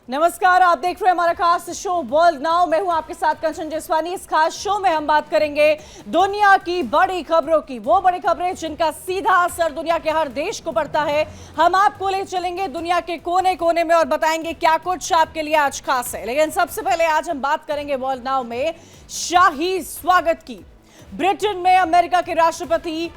नमस्कार, आप देख रहे हैं हमारा खास शो वर्ल्ड नाउ। मैं हूं आपके साथ कंचन जसवानी। इस खास शो में हम बात करेंगे दुनिया की बड़ी खबरों की, वो बड़ी खबरें जिनका सीधा असर दुनिया के हर देश को पड़ता है। हम आपको ले चलेंगे दुनिया के कोने कोने में और बताएंगे क्या कुछ आपके लिए आज खास है। लेकिन सबसे पहले आज हम बात करेंगे वर्ल्ड नाउ में शाही स्वागत की। ब्रिटेन में अमेरिका के राष्ट्रपति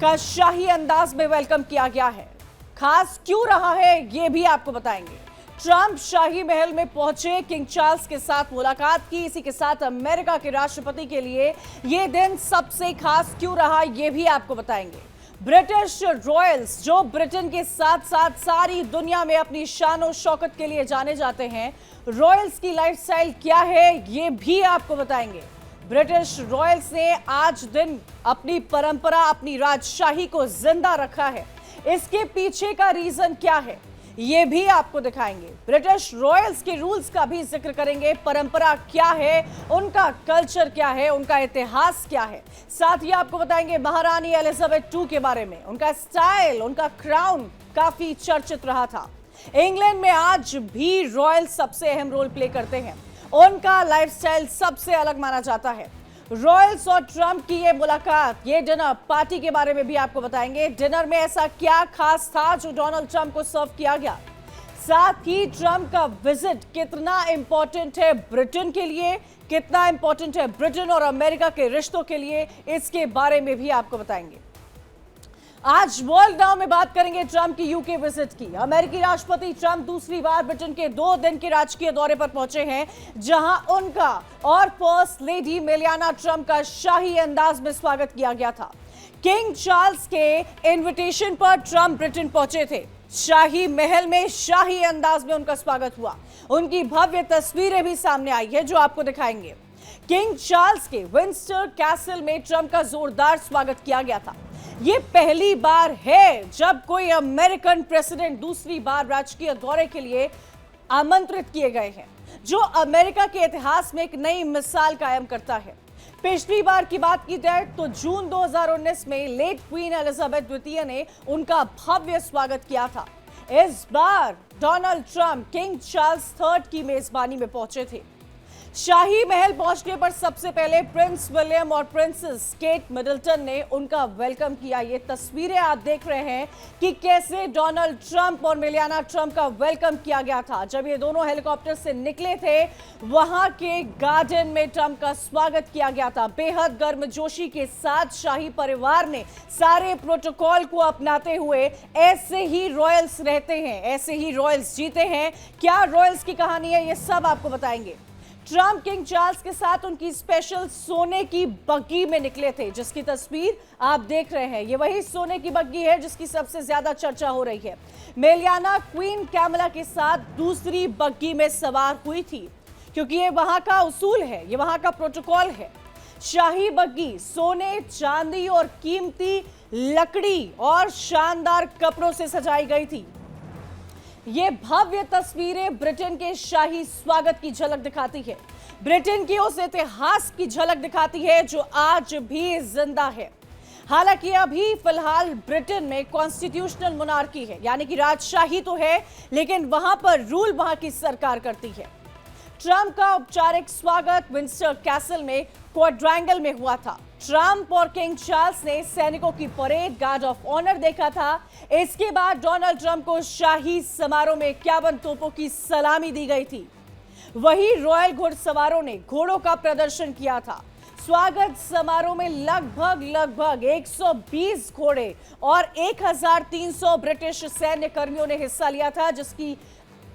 का शाही अंदाज में वेलकम किया गया है। खास क्यों रहा है ये भी आपको बताएंगे। ट्रंप शाही महल में पहुंचे, किंग चार्ल्स के साथ मुलाकात की। इसी के साथ अमेरिका के राष्ट्रपति के लिए यह दिन सबसे खास क्यों रहा ये भी आपको बताएंगे। ब्रिटिश रॉयल्स जो ब्रिटेन के साथ साथ सारी दुनिया में अपनी शान और शौकत के लिए जाने जाते हैं, रॉयल्स की लाइफस्टाइल क्या है ये भी आपको बताएंगे। ब्रिटिश रॉयल्स ने आज दिन अपनी परंपरा, अपनी राजशाही को जिंदा रखा है। इसके पीछे का रीजन क्या है ये भी आपको दिखाएंगे। ब्रिटिश रॉयल्स के रूल्स का भी जिक्र करेंगे। परंपरा क्या है, उनका कल्चर क्या है, उनका इतिहास क्या है। साथ ही आपको बताएंगे महारानी एलिजाबेथ II के बारे में। उनका स्टाइल, उनका क्राउन काफी चर्चित रहा था। इंग्लैंड में आज भी रॉयल सबसे अहम रोल प्ले करते हैं। उनका लाइफस्टाइल सबसे अलग माना जाता है। रॉयल्स और ट्रंप की ये मुलाकात, ये डिनर पार्टी के बारे में भी आपको बताएंगे। डिनर में ऐसा क्या खास था जो डोनाल्ड ट्रंप को सर्व किया गया। साथ ही ट्रंप का विजिट कितना इंपॉर्टेंट है ब्रिटेन के लिए, कितना इंपॉर्टेंट है ब्रिटेन और अमेरिका के रिश्तों के लिए, इसके बारे में भी आपको बताएंगे। आज वर्ल्ड नाउ में बात करेंगे ट्रंप की यूके विजिट की। अमेरिकी राष्ट्रपति ट्रंप दूसरी बार ब्रिटेन के 2 दिन के राजकीय दौरे पर पहुंचे हैं, जहां उनका और फर्स्ट लेडी मेलियाना ट्रंप का शाही अंदाज में स्वागत किया गया था। किंग चार्ल्स के इनविटेशन पर ट्रंप ब्रिटेन पहुंचे थे। शाही महल में शाही अंदाज में उनका स्वागत हुआ। उनकी भव्य तस्वीरें भी सामने आई है जो आपको दिखाएंगे। किंग चार्ल्स के विंडसर कैसल में ट्रंप का जोरदार स्वागत किया गया था। ये पहली बार है जब कोई अमेरिकन प्रेसिडेंट दूसरी बार राजकीय दौरे के लिए आमंत्रित किए गए हैं, जो अमेरिका के इतिहास में एक नई मिसाल कायम करता है। पिछली बार की बात की जाए तो जून 2019 में लेट क्वीन एलिजाबेथ द्वितीय ने उनका भव्य स्वागत किया था। इस बार Donald Trump King Charles III की मेजबानी में पहुंचे थे। शाही महल पहुंचने पर सबसे पहले प्रिंस विलियम और प्रिंसेस केट मिडलटन ने उनका वेलकम किया। ये तस्वीरें आप देख रहे हैं कि कैसे डोनाल्ड ट्रंप और मेलियाना ट्रंप का वेलकम किया गया था। जब ये दोनों हेलीकॉप्टर से निकले थे, वहां के गार्डन में ट्रंप का स्वागत किया गया था। बेहद गर्मजोशी के साथ शाही परिवार ने सारे प्रोटोकॉल को अपनाते हुए, ऐसे ही रॉयल्स रहते हैं, ऐसे ही रॉयल्स जीते हैं। क्या रॉयल्स की कहानी है ये सब आपको बताएंगे। ट्रंप किंग चार्ल्स के साथ उनकी स्पेशल सोने की बग्गी में निकले थे, जिसकी तस्वीर आप देख रहे हैं। ये वही सोने की बग्गी है जिसकी सबसे ज्यादा चर्चा हो रही है। मेलियाना क्वीन कैमिला के साथ दूसरी बग्गी में सवार हुई थी, क्योंकि ये वहां का उसूल है, ये वहां का प्रोटोकॉल है। शाही बग्गी सोने, चांदी और कीमती लकड़ी और शानदार कपड़ों से सजाई गई थी। ये भव्य तस्वीरें ब्रिटेन के शाही स्वागत की झलक दिखाती है, ब्रिटेन की उस इतिहास की झलक दिखाती है जो आज भी जिंदा है। हालांकि अभी फिलहाल ब्रिटेन में कॉन्स्टिट्यूशनल मोनार्की है, यानी कि राजशाही तो है, लेकिन वहां पर रूल वहां की सरकार करती है। ट्रंप का औपचारिक स्वागत विंडसर कैसल में क्वाड्रैंगल में हुआ था। ट्रंप और किंग चार्ल्स ने सैनिकों की परेड, गार्ड ऑफ ऑनर देखा था। इसके बाद डोनाल्ड ट्रंप को शाही समारोह में 51 तोपों की सलामी दी गई थी। वही रॉयल घुड़सवारों ने घोड़ों का प्रदर्शन किया था। स्वागत समारोह में लगभग 120 घोड़े और 1300 ब्रिटिश सैन्य कर्मियों ने हिस्सा लिया था, जिसकी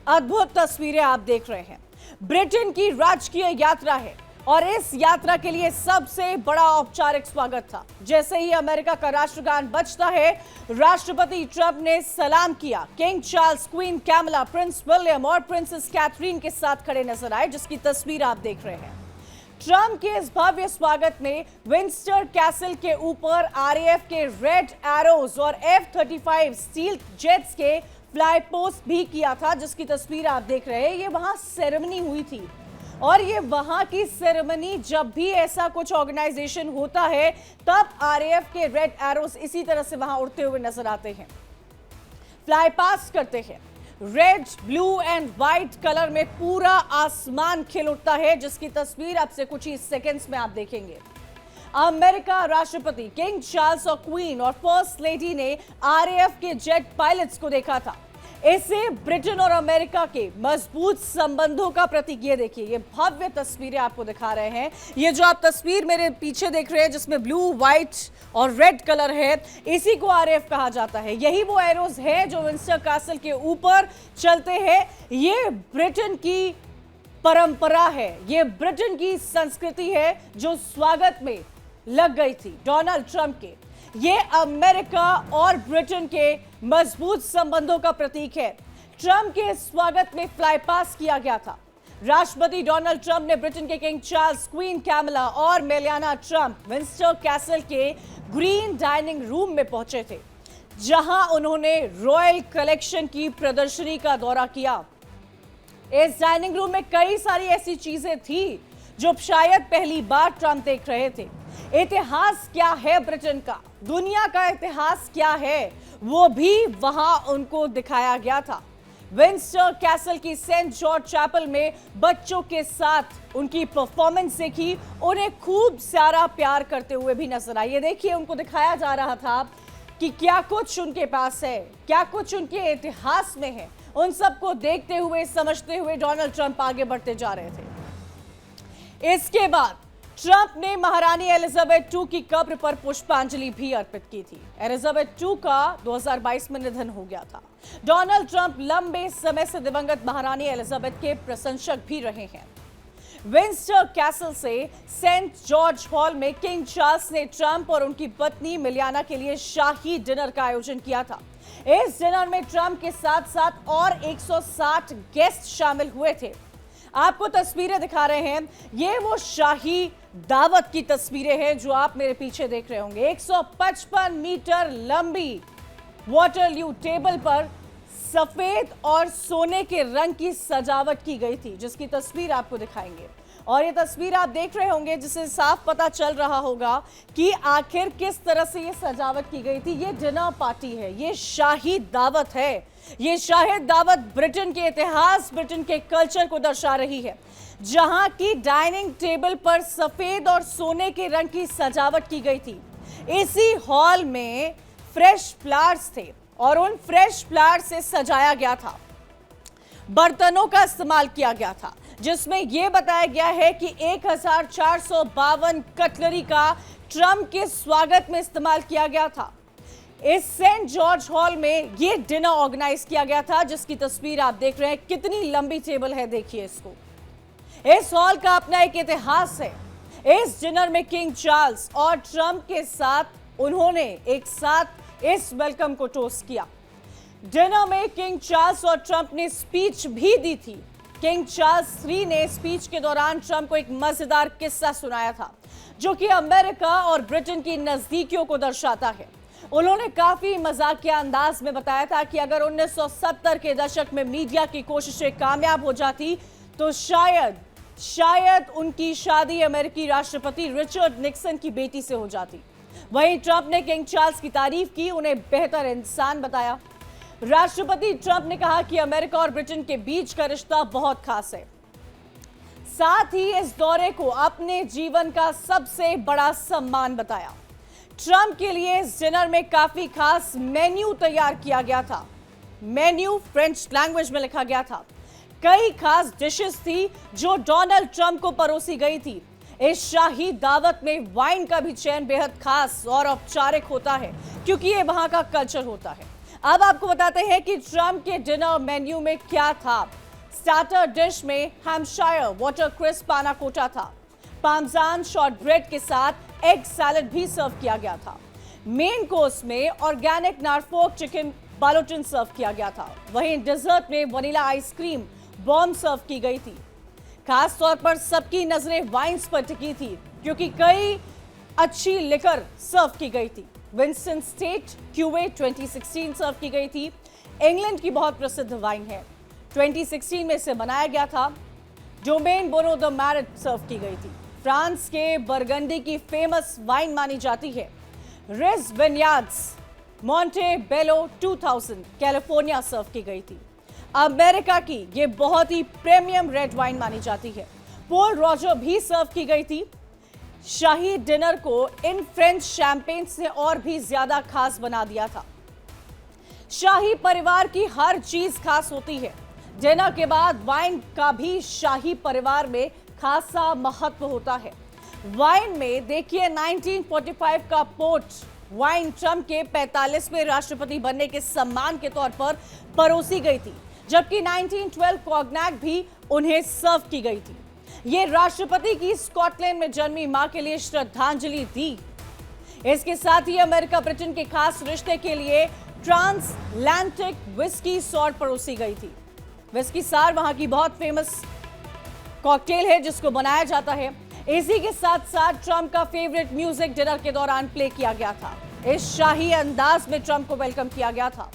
अद्भुत तस्वीरें आप देख रहे हैं। ब्रिटेन की राजकीय यात्रा है और इस यात्रा के लिए सबसे बड़ा औपचारिक स्वागत था। जैसे ही अमेरिका का राष्ट्रगान बजता है, राष्ट्रपति ट्रंप ने सलाम किया। King Charles, Queen Camilla, Prince William और प्रिंसेस कैथरीन के साथ खड़े नजर आए, जिसकी तस्वीर आप देख रहे हैं। ट्रंप के इस भव्य स्वागत में विंडसर कैसल के ऊपर आरएएफ के रेड एरोज और F-35 स्टील जेट्स के फ्लाई पोस्ट भी किया था, जिसकी तस्वीर आप देख रहे हैं। ये वहां सेरेमनी हुई थी और ये वहां की सेरेमनी, जब भी ऐसा कुछ ऑर्गेनाइजेशन होता है तब आरएएफ के रेड एरोस इसी तरह से वहां उड़ते हुए नजर आते हैं, फ्लाई पास्ट करते हैं। Red, blue and white colour में पूरा आसमान खिल उठता है, जिसकी तस्वीर आपसे कुछ ही सेकंड्स में आप देखेंगे। अमेरिका राष्ट्रपति किंग चार्ल्स और क्वीन और फर्स्ट लेडी ने आरएएफ के जेट पायलट्स को देखा था। इसे ब्रिटेन और अमेरिका के मजबूत संबंधों का प्रतीक। ये देखिए, ये भव्य तस्वीरें आपको दिखा रहे हैं। ये जो आप तस्वीर मेरे पीछे देख रहे हैं, जिसमें ब्लू, व्हाइट और रेड कलर है, इसी को आरएएफ कहा जाता है। यही वो एरोज है जो विंडसर कैसल के ऊपर चलते हैं। ये ब्रिटेन की परंपरा है, ये ब्रिटेन की संस्कृति है जो स्वागत में लग गई थी डोनाल्ड ट्रंप के। ये अमेरिका और ब्रिटेन के मजबूत संबंधों का प्रतीक है। ट्रंप के स्वागत में फ्लाई पास किया गया था। राष्ट्रपति डोनाल्ड ट्रंप ने ब्रिटेन के किंग चार्ल्स, क्वीन कैमिला और मेलियाना ट्रंप विंडसर कैसल के ग्रीन डाइनिंग रूम में पहुंचे थे, जहां उन्होंने रॉयल कलेक्शन की प्रदर्शनी का दौरा किया। इस डाइनिंग रूम में कई सारी ऐसी चीजें थी जो शायद पहली बार ट्रंप देख रहे थे। इतिहास क्या है ब्रिटेन का, दुनिया का इतिहास क्या है, वो भी वहां उनको दिखाया गया था। विंडसर कैसल की सेंट जॉर्ज चैपल में बच्चों के साथ उनकी परफॉर्मेंस देखी, उन्हें खूब सारा प्यार करते हुए भी नजर आई। ये देखिए, उनको दिखाया जा रहा था कि क्या कुछ उनके पास है, क्या कुछ उनके इतिहास में है। उन सबको देखते हुए, समझते हुए डोनाल्ड ट्रंप आगे बढ़ते जा रहे थे। इसके बाद ट्रंप ने महारानी एलिजाबेथ II की कब्र पर पुष्पांजलि भी अर्पित की थी। एलिजाबेथ II का 2022 में निधन हो गया था। डोनाल्ड ट्रंप लंबे समय से दिवंगत महारानी एलिजाबेथ के प्रशंसक भी रहे हैं। विंडसर कैसल से सेंट जॉर्ज हॉल में किंग चार्ल्स ने ट्रंप और उनकी पत्नी मिलियाना के लिए शाही डिनर का आयोजन किया था। इस डिनर में ट्रंप के साथ साथ और 160 गेस्ट शामिल हुए थे। आपको तस्वीरें दिखा रहे हैं, ये वो शाही दावत की तस्वीरें हैं जो आप मेरे पीछे देख रहे होंगे। 155 मीटर लंबी वाटरलू टेबल पर सफेद और सोने के रंग की सजावट की गई थी, जिसकी तस्वीर आपको दिखाएंगे। और ये तस्वीर आप देख रहे होंगे, जिससे साफ पता चल रहा होगा कि आखिर किस तरह से ये सजावट की गई थी। ये डिनर पार्टी है, ये शाही दावत है। ये शाही दावत ब्रिटेन के इतिहास, ब्रिटेन के कल्चर को दर्शा रही है, जहां की डाइनिंग टेबल पर सफेद और सोने के रंग की सजावट की गई थी। इसी हॉल में फ्रेश फ्लावर्स थे और उन फ्रेश फ्लावर्स से सजाया गया था। बर्तनों का इस्तेमाल किया गया था, जिसमें यह बताया गया है कि 1452 कटलरी का ट्रंप के स्वागत में इस्तेमाल किया गया था। इस सेंट जॉर्ज हॉल में यह डिनर ऑर्गेनाइज किया गया था, जिसकी तस्वीर आप देख रहे हैं। कितनी लंबी टेबल है, देखिए इसको। इस हॉल का अपना एक इतिहास है। इस डिनर में किंग चार्ल्स और ट्रंप के साथ उन्होंने एक साथ इस वेलकम को टोस्ट किया। डिनर में किंग चार्ल्स और ट्रंप ने स्पीच भी दी थी। किंग चार्ल्स III ने स्पीच के दौरान ट्रंप को एक मजेदार किस्सा सुनाया था, जो कि अमेरिका और ब्रिटेन की नजदीकियों को दर्शाता है। उन्होंने काफी मजाकिया अंदाज में बताया था कि अगर 1970 के दशक में मीडिया की कोशिशें कामयाब हो जाती तो शायद उनकी शादी अमेरिकी राष्ट्रपति रिचर्ड निक्सन की बेटी से हो जाती। वहीं ट्रंप ने किंग चार्ल्स की तारीफ की, उन्हें बेहतर इंसान बताया। राष्ट्रपति ट्रंप ने कहा कि अमेरिका और ब्रिटेन के बीच का रिश्ता बहुत खास है। साथ ही इस दौरे को अपने जीवन का सबसे बड़ा सम्मान बताया। ट्रंप के लिए इस डिनर में काफी खास मेन्यू तैयार किया गया था। मेन्यू फ्रेंच लैंग्वेज में लिखा गया था। कई खास डिशेस थी जो डोनाल्ड ट्रंप को परोसी गई थी। इस शाही दावत में वाइन का भी चयन बेहद खास और औपचारिक होता है, क्योंकि ये वहां का कल्चर होता है। अब आपको बताते हैं कि ट्रंप के डिनर मेन्यू में क्या था। स्टार्टर डिश में हैम्पशायर वाटर क्रिस्प पाना कोटा था। पार्मेजान शॉर्ट ब्रेड के साथ एग सैलेड भी सर्व किया गया था। मेन कोर्स में ऑर्गेनिक नॉरफोक चिकन बालोटिन सर्व किया गया था। वहीं डेजर्ट में वनीला आइसक्रीम बॉम्ब सर्व की गई थी। खास तौर पर सबकी नजरें वाइन्स पर टिकी थी, क्योंकि कई अच्छी लिकर सर्व की गई थी। विंस्टन स्टेट क्यूए 2016 सर्व की गई थी। इंग्लैंड की बहुत प्रसिद्ध वाइन है, 2016 में इसे बनाया गया था। डोमेन बोनो द मैरिट सर्व की गई थी। फ्रांस के बरगंडी की फेमस वाइन मानी जाती है। रिज विनयार्ड्स मॉन्टे बेलो 2000 कैलिफोर्निया सर्व की गई थी। अमेरिका की ये बहुत ही प्रीमियम रेड वाइन मानी जाती है। पोल रॉजर भी सर्व की गई थी। शाही डिनर को इन फ्रेंच शैंपेन से और भी ज्यादा खास बना दिया था। शाही परिवार की हर चीज खास होती है। डिनर के बाद वाइन का भी शाही परिवार में खासा महत्व होता है। वाइन में देखिए 1945 का पोर्ट वाइन ट्रंप के 45वें राष्ट्रपति बनने के सम्मान के तौर पर परोसी गई थी, जबकि 1912 कॉग्नैक भी उन्हें सर्व की गई थी। ये राष्ट्रपति की स्कॉटलैंड में जन्मी मां के लिए श्रद्धांजलि थी। इसके साथ ही अमेरिका ब्रिटेन के खास रिश्ते के लिए ट्रांसअटलांटिक विस्की सॉर परोसी गई थी। विस्की सार वहां की बहुत फेमस कॉकटेल है जिसको बनाया जाता है। इसी के साथ साथ ट्रंप का फेवरेट म्यूजिक डिनर के दौरान प्ले किया गया था। इस शाही अंदाज में ट्रंप को वेलकम किया गया था।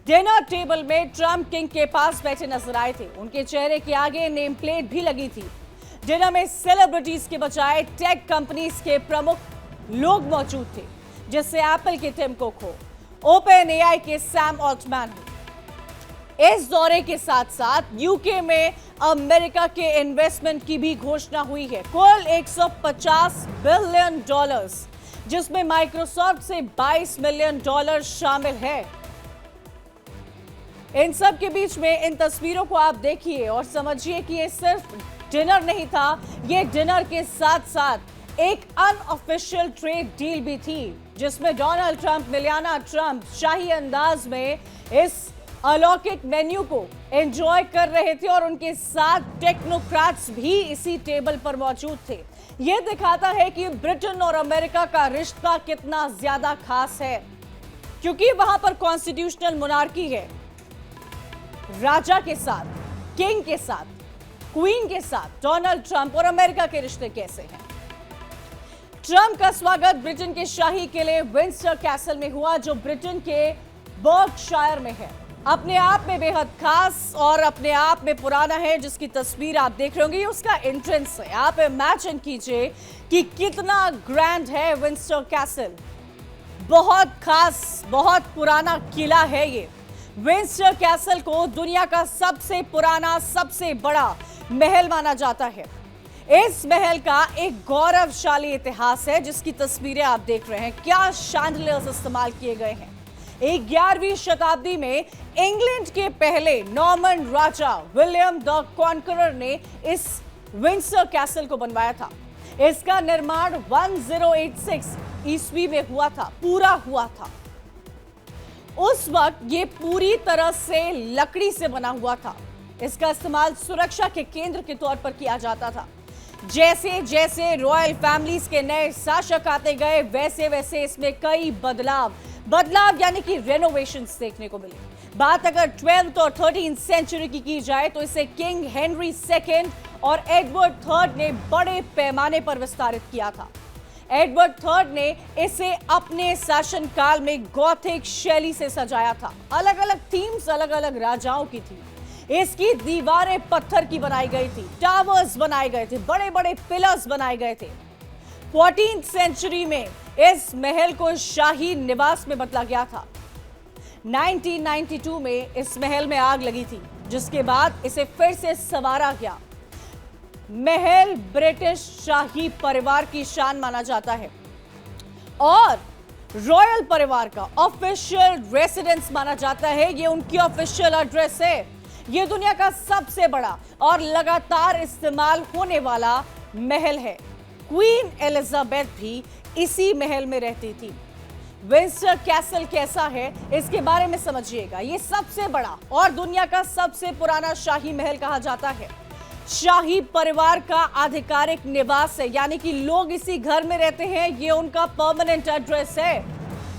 डिनर टेबल में ट्रंप किंग के पास बैठे नजर आए थे। उनके चेहरे के आगे नेम प्लेट भी लगी थी। डिनर में सेलिब्रिटीज के बजाय टेक कंपनीज के प्रमुख लोग मौजूद थे, जैसे एप्पल के टिम कुक हो, ओपन एआई के सैम ऑल्टमैन हो। इस दौरे के साथ साथ यूके में अमेरिका के इन्वेस्टमेंट की भी घोषणा हुई है, कुल $150 बिलियन, जिसमें माइक्रोसॉफ्ट से $22 मिलियन शामिल है। इन सब के बीच में इन तस्वीरों को आप देखिए और समझिए कि ये सिर्फ डिनर नहीं था, ये डिनर के साथ साथ एक अनऑफिशियल ट्रेड डील भी थी, जिसमें डोनाल्ड ट्रंप, मिलियाना ट्रंप शाही अंदाज में इस अलौकिक मेन्यू को एंजॉय कर रहे थे और उनके साथ टेक्नोक्रेट्स भी इसी टेबल पर मौजूद थे। यह दिखाता है कि ब्रिटेन और अमेरिका का रिश्ता कितना ज्यादा खास है, क्योंकि वहां पर कॉन्स्टिट्यूशनल मोनार्की है। राजा के साथ, किंग के साथ, क्वीन के साथ डोनाल्ड ट्रंप और अमेरिका के रिश्ते कैसे हैं। ट्रंप का स्वागत ब्रिटेन के शाही किले विंडसर कैसल में हुआ, जो ब्रिटेन के बर्कशायर में है। अपने आप में बेहद खास और अपने आप में पुराना है, जिसकी तस्वीर आप देख रहे होंगे। उसका एंट्रेंस है। आप इमेजिन कीजिए कि कितना ग्रैंड है विंडसर कैसल। बहुत खास, बहुत पुराना किला है ये। विंडसर कैसल को दुनिया का सबसे पुराना, सबसे बड़ा महल माना जाता है। इस महल का एक गौरवशाली इतिहास है, जिसकी तस्वीरें आप देख रहे हैं। क्या शैंडलियर्स इस्तेमाल किए गए हैं। 11वीं शताब्दी में इंग्लैंड के पहले Norman Raja William the conqueror ने इस विंडसर कैसल को बनवाया था। इसका निर्माण 1086 ईस्वी में हुआ था, पूरा हुआ था। उस वक्त ये पूरी तरह से लकड़ी से बना हुआ था। इसका इस्तेमाल सुरक्षा के केंद्र के तौर पर किया जाता था। जैसे जैसे रॉयल फैमिलीज के नए शासक आते गए, वैसे वैसे इसमें कई बदलाव यानी कि रेनोवेशंस देखने को मिले। बात अगर 12th और 13th सेंचुरी की जाए तो इसे किंग हेनरी II और एडवर्ड III ने बड़े पैमाने पर विस्तारित किया था। एडवर्ड III ने इसे अपने शासनकाल में गॉथिक शैली से सजाया था। अलग अलग थीम्स अलग अलग राजाओं की थी। इसकी दीवारें पत्थर की बनाई गई थी, टावर्स बनाए गए थे, बड़े बड़े पिलर्स बनाए गए थे। 14th सेंचुरी में इस महल को शाही निवास में बदला गया था। 1992 में इस महल में आग लगी थी, जिसके बाद इसे फिर से संवारा गया। महल ब्रिटिश शाही परिवार की शान माना जाता है और रॉयल परिवार का ऑफिशियल रेसिडेंस माना जाता है। ये उनकी ऑफिशियल एड्रेस है। ये दुनिया का सबसे बड़ा और लगातार इस्तेमाल होने वाला महल है। क्वीन एलिजाबेथ भी इसी महल में रहती थी। विंडसर कैसल कैसा है, इसके बारे में समझिएगा। ये सबसे बड़ा और दुनिया का सबसे पुराना शाही महल कहा जाता है। शाही परिवार का आधिकारिक निवास है, यानी कि लोग इसी घर में रहते हैं। ये उनका परमानेंट एड्रेस है।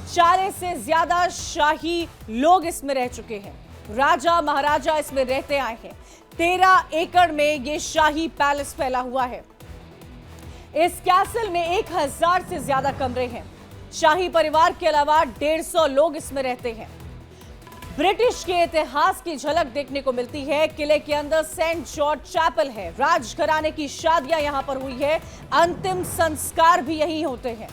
40 से ज्यादा शाही लोग इसमें रह चुके हैं। राजा महाराजा इसमें रहते आए हैं। 13 एकड़ में ये शाही पैलेस फैला हुआ है। इस कैसल में 1000 से ज्यादा कमरे हैं। शाही परिवार के अलावा 150 लोग इसमें रहते हैं। ब्रिटिश के इतिहास की झलक देखने को मिलती है। किले के अंदर सेंट जॉर्ज चैपल है। राजघराने की शादियां यहां पर हुई है। अंतिम संस्कार भी यहीं होते हैं।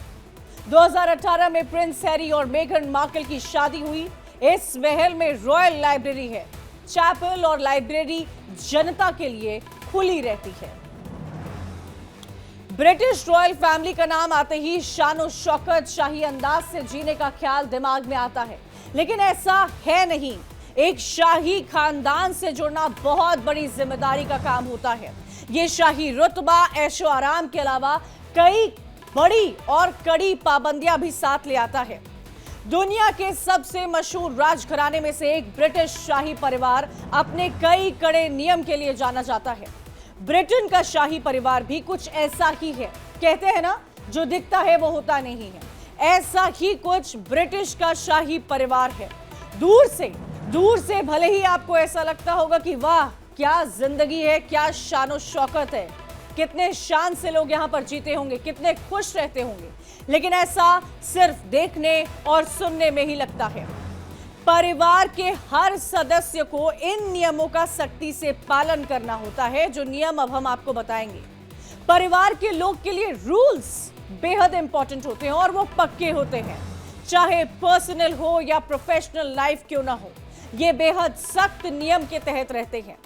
2018 में प्रिंस हैरी और मेघन मार्कल की शादी हुई। इस महल में रॉयल लाइब्रेरी है। चैपल और लाइब्रेरी जनता के लिए खुली रहती है। ब्रिटिश रॉयल फैमिली का नाम आते ही शानो शौकत, शाही अंदाज से जीने का ख्याल दिमाग में आता है, लेकिन ऐसा है नहीं। एक शाही खानदान से जुड़ना बहुत बड़ी जिम्मेदारी का काम होता है। ये शाही रुतबा ऐशो आराम के अलावा कई बड़ी और कड़ी पाबंदियां भी साथ ले आता है। दुनिया के सबसे मशहूर राजघराने में से एक ब्रिटिश शाही परिवार अपने कई कड़े नियम के लिए जाना जाता है। ब्रिटेन का शाही परिवार भी कुछ ऐसा ही है। कहते हैं ना, जो दिखता है वो होता नहीं है। ऐसा ही कुछ ब्रिटिश का शाही परिवार है। दूर से भले ही आपको ऐसा लगता होगा कि वाह क्या जिंदगी है, क्या शानो शौकत है, कितने शान से लोग यहाँ पर जीते होंगे, कितने खुश रहते होंगे, लेकिन ऐसा सिर्फ देखने और सुनने में ही लगता है। परिवार के हर सदस्य को इन नियमों का सख्ती से पालन करना होता है, जो नियम अब हम आपको बताएंगे। परिवार के लोग के लिए रूल्स बेहद इंपॉर्टेंट होते हैं और वो पक्के होते हैं, चाहे पर्सनल हो या प्रोफेशनल लाइफ क्यों ना हो। ये बेहद सख्त नियम के तहत रहते हैं।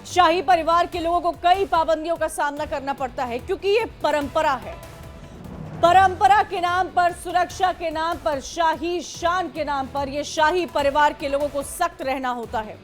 शाही परिवार के लोगों को कई पाबंदियों का सामना करना पड़ता है, क्योंकि ये परंपरा है। परंपरा के नाम पर, सुरक्षा के नाम पर, शाही शान के नाम पर ये शाही परिवार के लोगों को सख्त रहना होता है।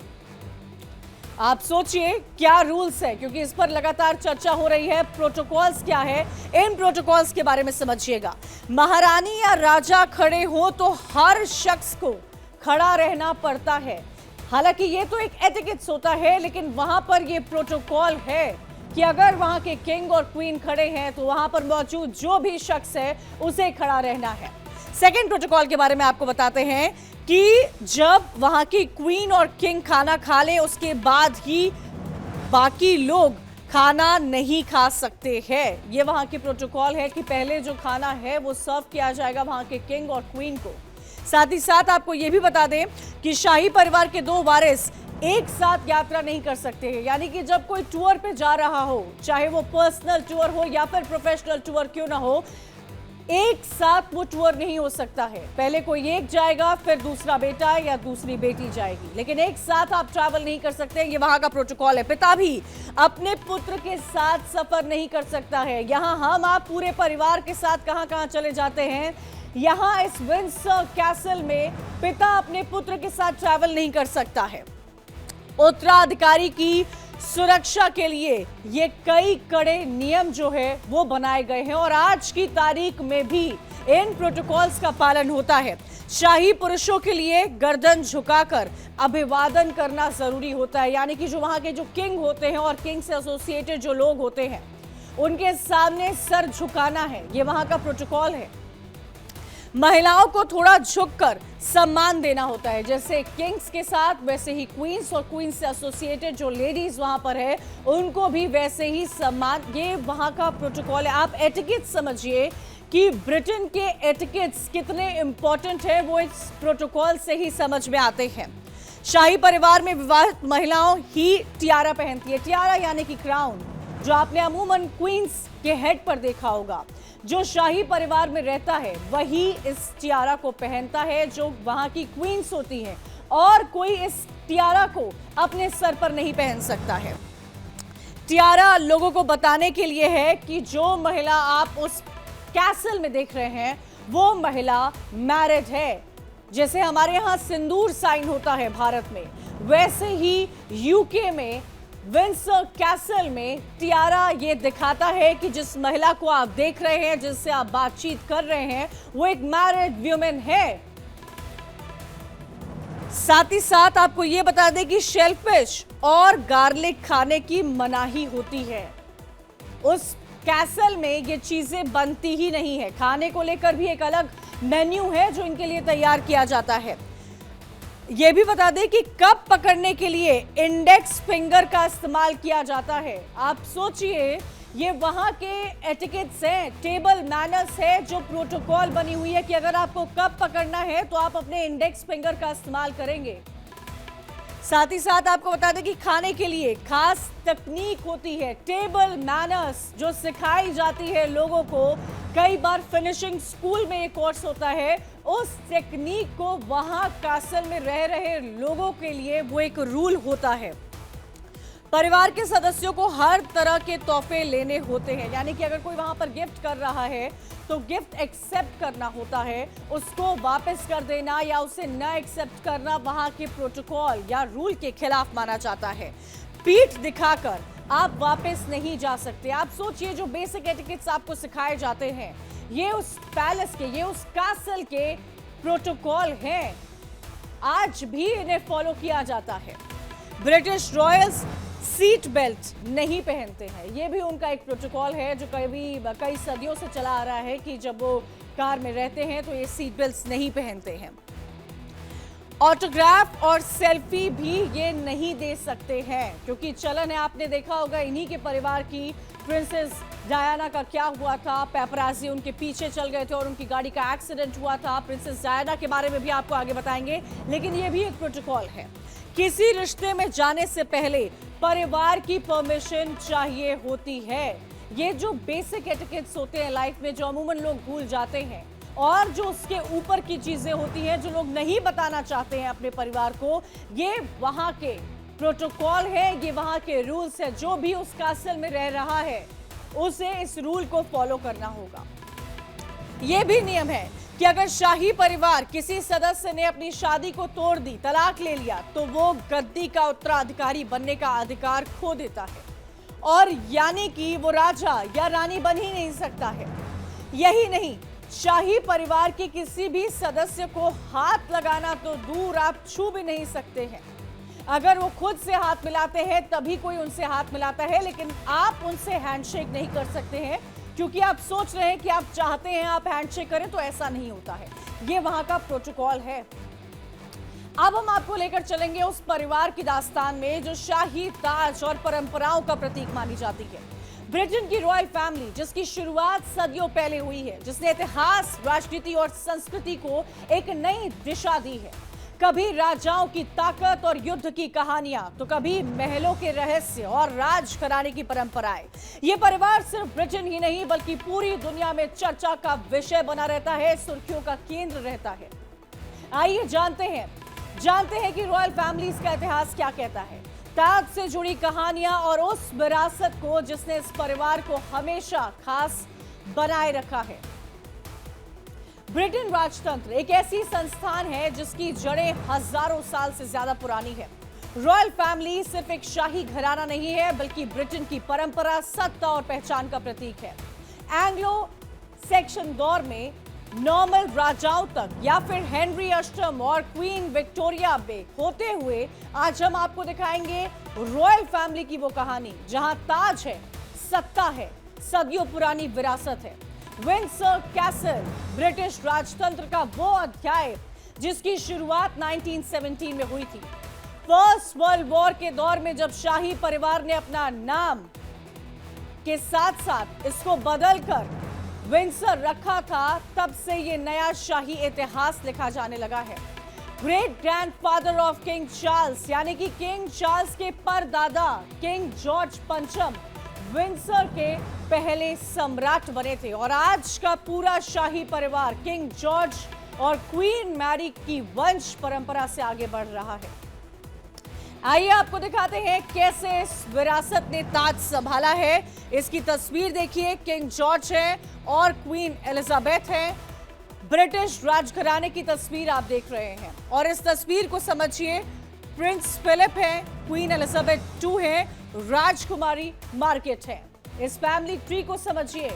आप सोचिए क्या रूल्स है, क्योंकि इस पर लगातार चर्चा हो रही है। प्रोटोकॉल्स क्या है, इन प्रोटोकॉल्स के बारे में समझिएगा। महारानी या राजा खड़े हो तो हर शख्स को खड़ा रहना पड़ता है। हालांकि ये तो एक एटिकेट्स होता है, लेकिन वहां पर ये प्रोटोकॉल है कि अगर वहां के किंग और क्वीन खड़े हैं तो वहां पर मौजूद जो भी शख्स है उसे खड़ा रहना है। सेकंड प्रोटोकॉल के बारे में आपको बताते हैं कि जब वहां की क्वीन और किंग खाना खा ले, उसके बाद ही बाकी लोग खाना नहीं खा सकते हैं। ये वहां की प्रोटोकॉल है कि पहले जो खाना है वो सर्व किया जाएगा वहां के किंग और क्वीन को। साथ ही साथ आपको यह भी बता दें कि शाही परिवार के 2 वारिस एक साथ यात्रा नहीं कर सकते हैं। यानी कि जब कोई टूर पे जा रहा हो, चाहे वो पर्सनल टूर हो या फिर प्रोफेशनल टूर क्यों ना हो, एक साथ वो टूर नहीं हो सकता है। पहले कोई एक जाएगा, फिर दूसरा बेटा या दूसरी बेटी जाएगी, लेकिन एक साथ आप ट्रैवल नहीं कर सकते। ये वहां का प्रोटोकॉल है। पिता भी अपने पुत्र के साथ सफर नहीं कर सकता है। यहाँ हम आप पूरे परिवार के साथ कहां कहां चले जाते हैं, यहाँ इस विंडसर कैसल में पिता अपने पुत्र के साथ ट्रैवल नहीं कर सकता है। उत्तराधिकारी की सुरक्षा के लिए ये कई कड़े नियम जो है वो बनाए गए हैं और आज की तारीख में भी इन प्रोटोकॉल्स का पालन होता है। शाही पुरुषों के लिए गर्दन झुकाकर अभिवादन करना जरूरी होता है। यानी कि जो वहां के जो किंग होते हैं और किंग से एसोसिएटेड जो लोग होते हैं उनके सामने सर झुकाना है। ये वहां का प्रोटोकॉल है। महिलाओं को थोड़ा झुककर सम्मान देना होता है। जैसे किंग्स के साथ वैसे ही क्वींस और क्वींस से एसोसिएटेड जो लेडीज वहां पर है उनको भी वैसे ही सम्मान। ये वहां का प्रोटोकॉल है। आप एटिकेट्स समझिए कि ब्रिटेन के एटिकेट्स कितने इंपॉर्टेंट है, वो इस प्रोटोकॉल से ही समझ में आते हैं। शाही परिवार में विवाहित महिलाओं ही टियारा पहनती है। टियारा यानी कि क्राउन, जो आपने अमूमन क्वींस के हेड पर देखा होगा। जो शाही परिवार में रहता है वही इस टियारा को पहनता है, जो वहां की क्वींस होती हैं, और कोई इस टियारा को अपने सर पर नहीं पहन सकता है। टियारा लोगों को बताने के लिए है कि जो महिला आप उस कैसल में देख रहे हैं वो महिला मैरिड है। जैसे हमारे यहाँ सिंदूर साइन होता है भारत में, वैसे ही यूके में विंडसर कैसल में टियारा ये दिखाता है कि जिस महिला को आप देख रहे हैं, जिससे आप बातचीत कर रहे हैं, वो एक मैरिड वुमेन है। साथ ही साथ आपको ये बता दें कि शेलफिश और गार्लिक खाने की मनाही होती है। उस कैसल में ये चीजें बनती ही नहीं है। खाने को लेकर भी एक अलग मेन्यू है जो इनके लिए तैयार किया जाता है। यह भी बता दें कि कप पकड़ने के लिए इंडेक्स फिंगर का इस्तेमाल किया जाता है। आप सोचिए, ये वहां के एटिकेट्स हैं, टेबल मैनर्स है, जो प्रोटोकॉल बनी हुई है कि अगर आपको कप पकड़ना है तो आप अपने इंडेक्स फिंगर का इस्तेमाल करेंगे। साथ ही साथ आपको बता दें कि खाने के लिए खास तकनीक होती है, टेबल मैनर्स जो सिखाई जाती है लोगों को। कई बार फिनिशिंग स्कूल में ये कोर्स होता है। उस टेक्निक को वहां कासल में रह रहे लोगों के लिए वो एक रूल होता है। परिवार के सदस्यों को हर तरह के तोहफे लेने होते हैं, यानी कि अगर कोई वहां पर गिफ्ट कर रहा है तो गिफ्ट एक्सेप्ट करना होता है, उसको वापस कर देना या उसे न एक्सेप्ट करना वहां के प्रोटोकॉल या रूल के खिलाफ माना जाता है। पीठ दिखाकर आप वापस नहीं जा सकते। आप सोचिए, जो बेसिक एटिकेट्स आपको सिखाए जाते हैं, ये उस पैलेस के, ये उस कासल के प्रोटोकॉल हैं, आज भी इन्हें फॉलो किया जाता है। ब्रिटिश रॉयल्स सीट बेल्ट नहीं पहनते हैं, ये भी उनका एक प्रोटोकॉल है जो कई सदियों से चला आ रहा है कि जब वो कार में रहते हैं तो ये सीट बेल्ट नहीं पहनते हैं। ऑटोग्राफ और सेल्फी भी ये नहीं दे सकते हैं, क्योंकि चलन है, आपने देखा होगा इन्हीं के परिवार की प्रिंसेस डायना का क्या हुआ था। पेपराजी उनके पीछे चल गए थे और उनकी गाड़ी का एक्सीडेंट हुआ था। प्रिंसेस डायना के बारे में भी आपको आगे बताएंगे, लेकिन ये भी एक प्रोटोकॉल है। किसी रिश्ते में जाने से पहले परिवार की परमिशन चाहिए होती है। ये जो बेसिक एटिकेट्स होते हैं लाइफ में, जो अमूमन लोग भूल जाते हैं, और जो उसके ऊपर की चीजें होती हैं जो लोग नहीं बताना चाहते हैं अपने परिवार को, ये वहां के प्रोटोकॉल है, ये वहां के रूल्स है। जो भी उस कासल में रह रहा है उसे इस रूल को फॉलो करना होगा। ये भी नियम है कि अगर शाही परिवार किसी सदस्य ने अपनी शादी को तोड़ दी, तलाक ले लिया, तो वो गद्दी का उत्तराधिकारी बनने का अधिकार खो देता है, और यानी कि वो राजा या रानी बन ही नहीं सकता है। यही नहीं, शाही परिवार के किसी भी सदस्य को हाथ लगाना तो दूर, आप छू भी नहीं सकते हैं। अगर वो खुद से हाथ मिलाते हैं तभी कोई उनसे हाथ मिलाता है, लेकिन आप उनसे हैंडशेक नहीं कर सकते हैं, क्योंकि आप सोच रहे हैं कि आप चाहते हैं आप हैंडशेक करें, तो ऐसा नहीं होता है। ये वहां का प्रोटोकॉल है। अब हम आपको लेकर चलेंगे उस परिवार की दास्तान में जो शाही ताज और परंपराओं का प्रतीक मानी जाती है। ब्रिटेन की रॉयल फैमिली, जिसकी शुरुआत सदियों पहले हुई है, जिसने इतिहास, राजनीति और संस्कृति को एक नई दिशा दी है। कभी राजाओं की ताकत और युद्ध की कहानियां, तो कभी महलों के रहस्य और राज घराने की परंपराएं। ये परिवार सिर्फ ब्रिटेन ही नहीं बल्कि पूरी दुनिया में चर्चा का विषय बना रहता है, सुर्खियों का केंद्र रहता है। आइए जानते हैं कि रॉयल फैमिलीज का इतिहास क्या कहता है, ताज से जुड़ी कहानियां और उस विरासत को जिसने इस परिवार को हमेशा खास बनाए रखा है। ब्रिटेन राजतंत्र एक ऐसी संस्थान है जिसकी जड़ें हजारों साल से ज्यादा पुरानी है। रॉयल फैमिली सिर्फ एक शाही घराना नहीं है, बल्कि ब्रिटेन की परंपरा, सत्ता और पहचान का प्रतीक है। एंग्लो सेक्शन दौर में नॉर्मल राजाओं तक, या फिर हेनरी अष्टम और क्वीन विक्टोरिया में होते हुए, आज हम आपको दिखाएंगे रॉयल फैमिली की वो कहानी जहां ताज है, सत्ता है, सदियों पुरानी विरासत है। विंडसर कैसल, ब्रिटिश राजतंत्र का वो अध्याय जिसकी शुरुआत 1917 में हुई थी। फर्स्ट वर्ल्ड वॉर के दौर में जब शाही परिवार ने अपना नाम के साथ साथ इसको बदलकर विंडसर रखा था, तब से ये नया शाही इतिहास लिखा जाने लगा है। Great grandfather of king Charles, यानी कि किंग चार्ल्स के परदादा किंग जॉर्ज पंचम विंडसर के पहले सम्राट बने थे, और आज का पूरा शाही परिवार किंग जॉर्ज और क्वीन मैरी की वंश परंपरा से आगे बढ़ रहा है। आइए आपको दिखाते हैं कैसे इस विरासत ने ताज संभाला है। इसकी तस्वीर देखिए, किंग जॉर्ज है और क्वीन एलिजाबेथ है। ब्रिटिश राजघराने की तस्वीर आप देख रहे हैं, और इस तस्वीर को समझिए। प्रिंस फिलिप है, क्वीन एलिजाबेथ 2 है, राजकुमारी मार्केट है। इस फैमिली ट्री को समझिए।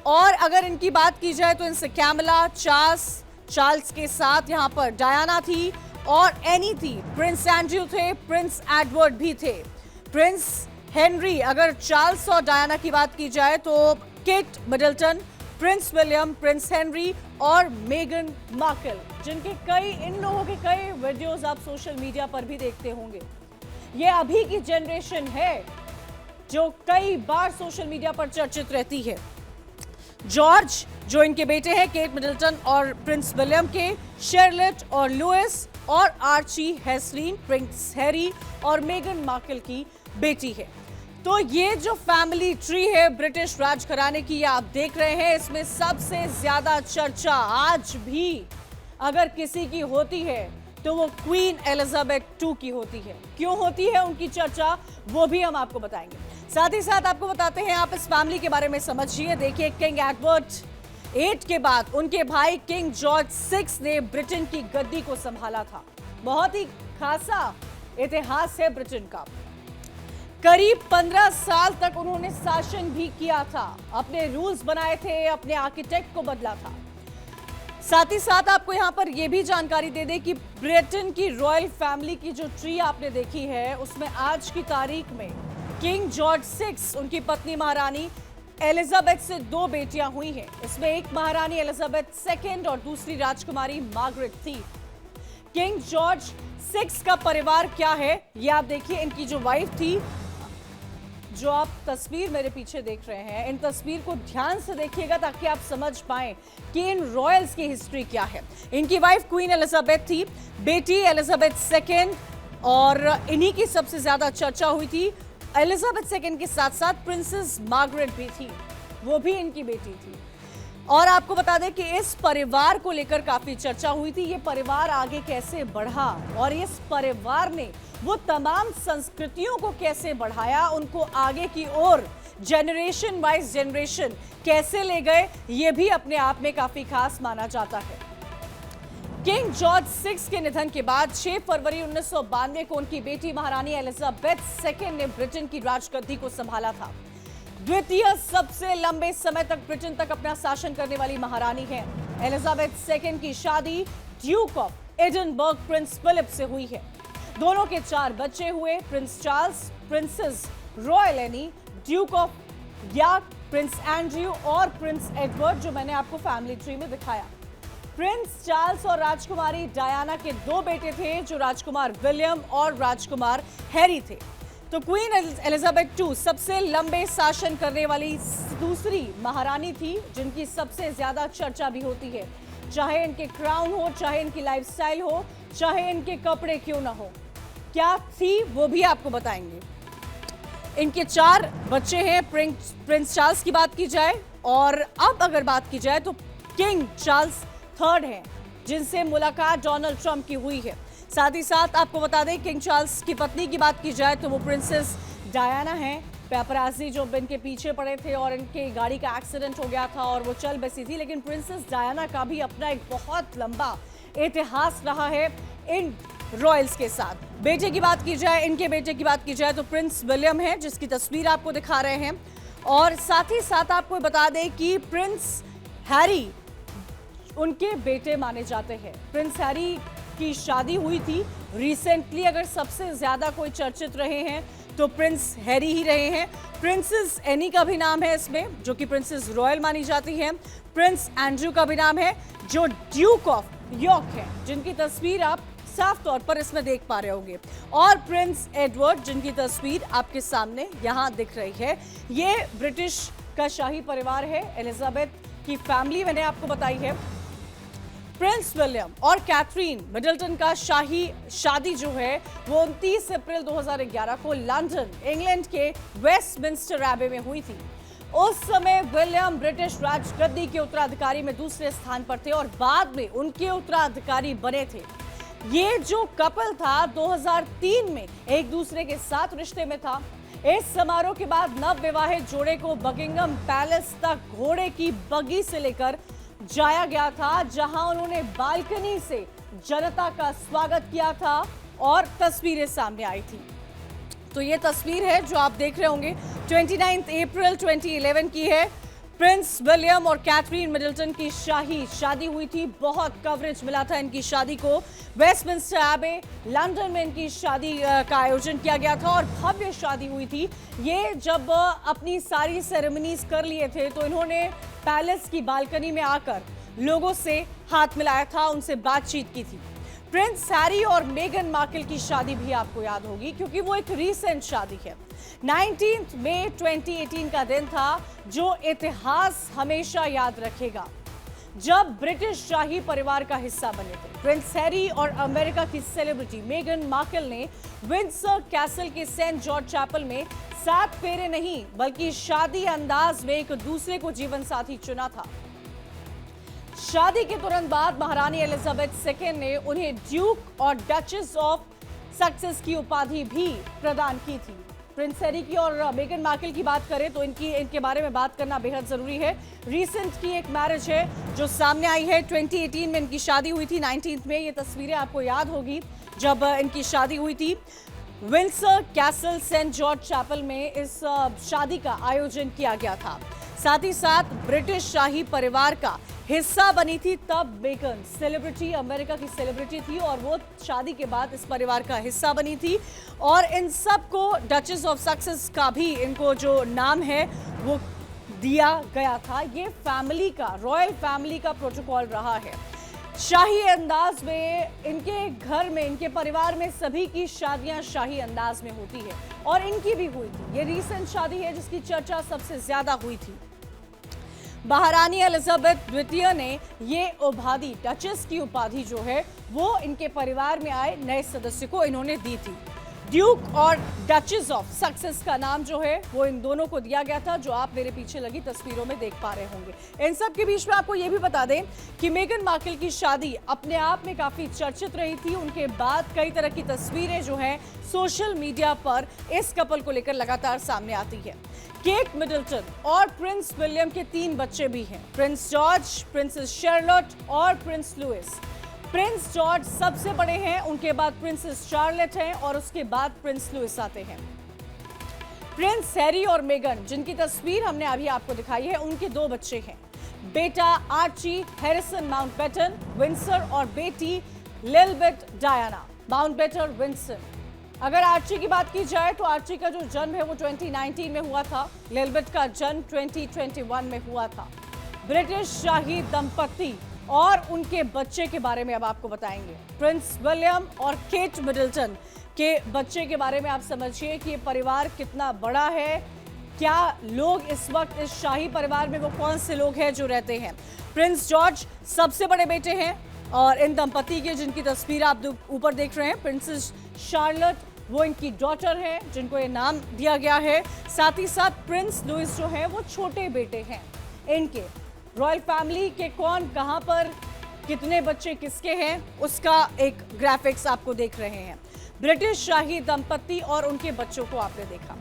और अगर इनकी बात की जाए तो इनसे कैमला, चार्ल्स के साथ यहाँ पर डायना थी और एनी थी। प्रिंस एंड्रयू थे, प्रिंस एडवर्ड भी थे, प्रिंस हेनरी। अगर चार्ल्स और डायना की बात की जाए तो Kate Middleton, Prince William, Prince Henry और मेगन मार्कल, जिनके इन लोगों के कई वीडियोस आप सोशल मीडिया पर भी देखते होंगे। ये अभी की जनरेशन है जो कई बार सोशल मीडिया पर चर्चित रहती है। जॉर्ज, जो इनके बेटे हैं केट मिडल्टन और प्रिंस विलियम के, शार्लेट और लुइस, और आर्ची हेस्लिन प्रिंस हैरी और मेगन मार्कल की बेटी है। तो ये जो फैमिली ट्री है ब्रिटिश राजघराने की, ये आप देख रहे हैं, इसमें सबसे ज्यादा चर्चा आज भी अगर किसी की होती है तो वो क्वीन एलिजाबेथ II की होती है। क्यों होती है उनकी चर्चा, वो भी हम आपको बताएंगे। साथ ही साथ आपको बताते हैं, आप इस फैमिली के बारे में समझिए। देखिए, किंग एडवर्ड VIII के बाद उनके भाई किंग जॉर्ज VI ने ब्रिटेन की गद्दी को संभाला था। बहुत ही खासा इतिहास है ब्रिटेन का। करीब 15 साल तक उन्होंने शासन भी किया था, अपने रूल्स बनाए थे, अपने आर्किटेक्ट को बदला था। साथ ही साथ आपको यहां पर यह भी जानकारी दे दें कि ब्रिटेन की रॉयल फैमिली की जो ट्री आपने देखी है, उसमें आज की तारीख में किंग जॉर्ज VI, उनकी पत्नी महारानी एलिजाबेथ से 2 बेटियां हुई हैं। इसमें एक महारानी एलिजाबेथ II और दूसरी राजकुमारी मार्गरेट थी। किंग जॉर्ज VI का परिवार क्या है, ये आप देखिए। इनकी जो वाइफ थी, जो आप तस्वीर मेरे पीछे देख रहे हैं, इन तस्वीर को ध्यान से देखिएगा ताकि आप समझ पाएं कि इन रॉयल्स की हिस्ट्री क्या है। इनकी वाइफ क्वीन एलिजाबेथ थी, बेटी एलिजाबेथ II, और इन्हीं की सबसे ज्यादा चर्चा हुई थी। एलिजाबेथ II के साथ साथ प्रिंसेस मार्गरेट भी थी, वो भी इनकी बेटी थी। और आपको बता दें कि इस परिवार को लेकर काफी चर्चा हुई थी, ये परिवार आगे कैसे बढ़ा और इस परिवार ने वो तमाम संस्कृतियों को कैसे बढ़ाया, उनको आगे की ओर जनरेशन वाइज जनरेशन कैसे ले गए, ये भी अपने आप में काफी खास माना जाता है। किंग जॉर्ज VI के निधन के बाद 6 फरवरी 1992 को उनकी बेटी महारानी एलिजाबेथ II ने ब्रिटेन की राजगद्दी को संभाला था। द्वितीय सबसे लंबे समय तक ब्रिटेन तक अपना शासन करने वाली महारानी है। एलिजाबेथ II की शादी Duke of Edinburgh Prince Philip से हुई है। दोनों के 4 बच्चे हुए, Prince Charles, Princess Royal Anne, Duke of York, Prince Andrew और प्रिंस एडवर्ड, जो मैंने आपको फैमिली ट्री में दिखाया। प्रिंस चार्ल्स और राजकुमारी डायना के 2 बेटे थे, जो राजकुमार विलियम और राजकुमार हैरी थे। तो क्वीन एलिजाबेथ II सबसे लंबे शासन करने वाली दूसरी महारानी थी, जिनकी सबसे ज्यादा चर्चा भी होती है, चाहे इनके क्राउन हो, चाहे इनकी लाइफस्टाइल हो, चाहे इनके कपड़े क्यों ना हो। क्या थी वो भी आपको बताएंगे। इनके 4 बच्चे हैं। प्रिंस चार्ल्स की बात की जाए, और अब अगर बात की जाए तो किंग चार्ल्स III हैं, जिनसे मुलाकात डोनाल्ड ट्रंप की हुई है। साथ ही साथ आपको बता दें, किंग चार्ल्स की पत्नी की बात की जाए तो वो प्रिंसेस डायना हैं। पेपराजी जो इनके पीछे पड़े थे और इनके गाड़ी का एक्सीडेंट हो गया था और वो चल बसी थी, लेकिन प्रिंसेस डायना का भी अपना एक बहुत लंबा इतिहास रहा है इन रॉयल्स के साथ। बेटे की बात की जाए, इनके बेटे की बात की जाए तो प्रिंस विलियम है, जिसकी तस्वीर आपको दिखा रहे हैं। और साथ ही साथ आपको बता दें कि प्रिंस हैरी उनके बेटे माने जाते हैं। प्रिंस हैरी की शादी हुई थी रिसेंटली, अगर सबसे ज्यादा कोई चर्चित रहे हैं तो प्रिंस हैरी ही रहे हैं। प्रिंसेस एनी का भी नाम है इसमें, जो कि प्रिंसेस रॉयल मानी जाती हैं। प्रिंस एंड्रयू का भी नाम है, जो ड्यूक ऑफ यॉर्क है, जिनकी तस्वीर आप साफ तौर पर इसमें देख पा रहे होंगे। और प्रिंस एडवर्ड, जिनकी तस्वीर आपके सामने यहां दिख रही है। ये ब्रिटिश का शाही परिवार है। एलिजाबेथ की फैमिली मैंने आपको बताई है। प्रिंस विलियम और कैथरीन मिडलटन का शादी जो है वो 29 अप्रैल 2011 को लंदन, इंग्लैंड के वेस्टमिंस्टर एबे में हुई थी। उस समय विलियम ब्रिटिश राजगद्दी के उत्तराधिकारी में दूसरे स्थान पर थे और बाद में उनके उत्तराधिकारी बने थे। ये जो कपल था 2003 में एक दूसरे के साथ रिश्ते में था। इस समारोह के बाद नवविवाहित जोड़े को बकिंगम पैलेस तक घोड़े की बग्गी से लेकर जाया गया था, जहां उन्होंने बालकनी से जनता का स्वागत किया था और तस्वीरें सामने आई थी। तो ये तस्वीर है जो आप देख रहे होंगे, 29 अप्रैल 2011 की है। प्रिंस विलियम और कैथरीन मिडलटन की शाही शादी हुई थी। बहुत कवरेज मिला था इनकी शादी को। वेस्टमिंस्टर एबे लंदन में इनकी शादी का आयोजन किया गया था और भव्य शादी हुई थी। ये जब अपनी सारी सेरेमनीज कर लिए थे तो इन्होंने पैलेस की बालकनी में आकर लोगों से हाथ मिलाया था, उनसे बातचीत की थी। प्रिंस हैरी और मेगन मार्कल की शादी भी आपको याद होगी, क्योंकि वो एक रीसेंट शादी है। 19 मई 2018 का दिन था, जो इतिहास हमेशा याद रखेगा। जब ब्रिटिश शाही परिवार का हिस्सा बने थे। प्रिंस हैरी और अमेरिका की सेलिब्रिटी मेगन मार्कल ने विंडसर कैसल के सेंट जॉर्ज चैपल में 7 फेरे नहीं बल्कि शादी अंदाज में एक दूसरे को जीवन साथी चुना था। शादी के तुरंत बाद महारानी एलिजाबेथ II ने उन्हें ड्यूक और डचेस ऑफ सक्सेस की उपाधि भी प्रदान की थी। प्रिंस हैरी की और मेगन मार्कल की बात करें तो इनके बारे में बात करना बेहद जरूरी है। रीसेंट की एक मैरिज है जो सामने आई है। 2018 में इनकी शादी हुई थी, 19 में। ये तस्वीरें आपको याद होगी जब इनकी शादी हुई थी। Windsor Castle Saint George Chapel में इस शादी का आयोजन किया गया था। साथ ही साथ ब्रिटिश शाही परिवार का हिस्सा बनी थी तब मेगन। सेलिब्रिटी, अमेरिका की सेलिब्रिटी थी और वो शादी के बाद इस परिवार का हिस्सा बनी थी। और इन सबको डचेस ऑफ सक्सेस का भी इनको जो नाम है वो दिया गया था। ये फैमिली का, रॉयल फैमिली का प्रोटोकॉल रहा है। शाही अंदाज में इनके घर में, इनके परिवार में सभी की शादियां शाही अंदाज में होती है और इनकी भी हुई थी। ये रीसेंट शादी है जिसकी चर्चा सबसे ज्यादा हुई थी। महारानी एलिजाबेथ द्वितीय ने ये उपाधि, डचेस की उपाधि जो है वो इनके परिवार में आए नए सदस्य को इन्होंने दी थी। ड्यूक और डचेस ऑफ सक्सेस का नाम जो है वो इन दोनों को दिया गया था, जो आप मेरे पीछे लगी तस्वीरों में देख पा रहे होंगे। इन सब के बीच में आपको ये भी बता दें कि मेगन मार्कल की शादी अपने आप में काफी चर्चित रही थी। उनके बाद कई तरह की तस्वीरें जो हैं सोशल मीडिया पर इस कपल को लेकर लगातार सामने आती है। केट मिडलटन और प्रिंस विलियम के 3 बच्चे भी हैं, प्रिंस जॉर्ज, प्रिंसेस शार्लोट और प्रिंस लुइस। प्रिंस जॉर्ज सबसे बड़े हैं, उनके बाद प्रिंसेस शार्लेट हैं और उसके बाद प्रिंस लुइस आते हैं। प्रिंस हैरी और मेगन, जिनकी तस्वीर हमने अभी आपको दिखाई है, उनके 2 बच्चे हैं, बेटा आर्ची हैरिसन माउंटबेटन विंडसर और बेटी लिलिबेथ डायना माउंटबेटन विंडसर। अगर आर्ची की बात की जाए तो आर्ची का जो जन्म है वो 2019 में हुआ था, लिलिबेथ का जन्म 2021 में हुआ था। ब्रिटिश शाही दंपति और उनके बच्चे के बारे में अब आपको बताएंगे। प्रिंस विलियम और केट मिडलटन के बच्चे के बारे में आप समझिए कि ये परिवार कितना बड़ा है, क्या लोग इस वक्त इस शाही परिवार में वो कौन से लोग हैं जो रहते हैं। प्रिंस जॉर्ज सबसे बड़े बेटे हैं और इन दंपति के जिनकी तस्वीर आप ऊपर देख रहे हैं, प्रिंसेस शार्लोट वो इनकी डॉटर है जिनको ये नाम दिया गया है। साथ ही साथ प्रिंस लुइस जो है वो छोटे बेटे हैं इनके। रॉयल फैमिली के कौन कहां पर कितने बच्चे किसके हैं उसका एक ग्राफिक्स आपको देख रहे हैं। ब्रिटिश शाही दंपति और उनके बच्चों को आपने देखा।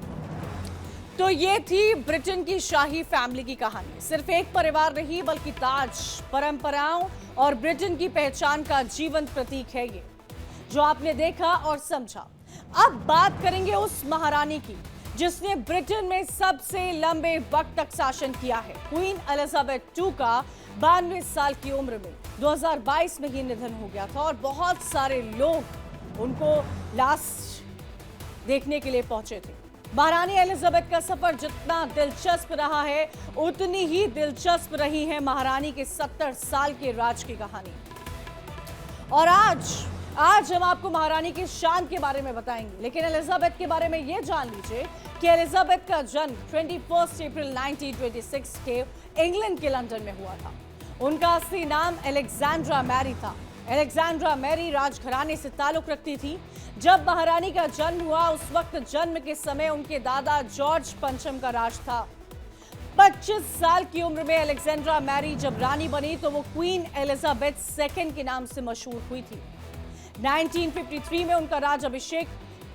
तो ये थी ब्रिटेन की शाही फैमिली की कहानी। सिर्फ एक परिवार नहीं बल्कि ताज, परंपराओं और ब्रिटेन की पहचान का जीवंत प्रतीक है ये, जो आपने देखा और समझा। अब बात करेंगे उस महारानी की जिसने ब्रिटेन में सबसे लंबे वक्त तक शासन किया है। क्वीन एलिजाबेथ II का 92 साल की उम्र में 2022 में ही निधन हो गया था और बहुत सारे लोग उनको लास्ट देखने के लिए पहुंचे थे। महारानी एलिजाबेथ का सफर जितना दिलचस्प रहा है उतनी ही दिलचस्प रही है महारानी के 70 साल के राज की कहानी। और आज हम आपको महारानी की शान के बारे में बताएंगे, लेकिन एलिजाबेथ के बारे में यह जान लीजिए कि एलिजाबेथ का जन्म 21 अप्रैल 1926 के इंग्लैंड के लंदन में हुआ था। उनका असली नाम अलेक्जेंड्रा मैरी था। अलेक्जेंड्रा मैरी राजघराने से ताल्लुक रखती थी। जब महारानी का जन्म हुआ उस वक्त जन्म के समय उनके दादा जॉर्ज पंचम का राज था। 25 साल की उम्र में अलेक्जेंड्रा मैरी जब रानी बनी तो वो क्वीन एलिजाबेथ II के नाम से मशहूर हुई थी। 1953 में उनका राज अभिषेक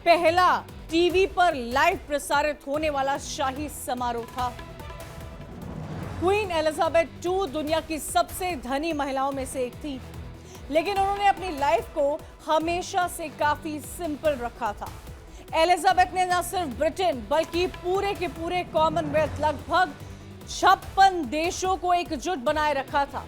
पहला टीवी पर लाइव प्रसारित होने वाला शाही समारोह था। क्वीन एलिजाबेथ II दुनिया की सबसे धनी महिलाओं में से एक थी, लेकिन उन्होंने अपनी लाइफ को हमेशा से काफी सिंपल रखा था। एलिजाबेथ ने न सिर्फ ब्रिटेन बल्कि पूरे के पूरे कॉमनवेल्थ, लगभग 56 देशों को एकजुट बनाए रखा था।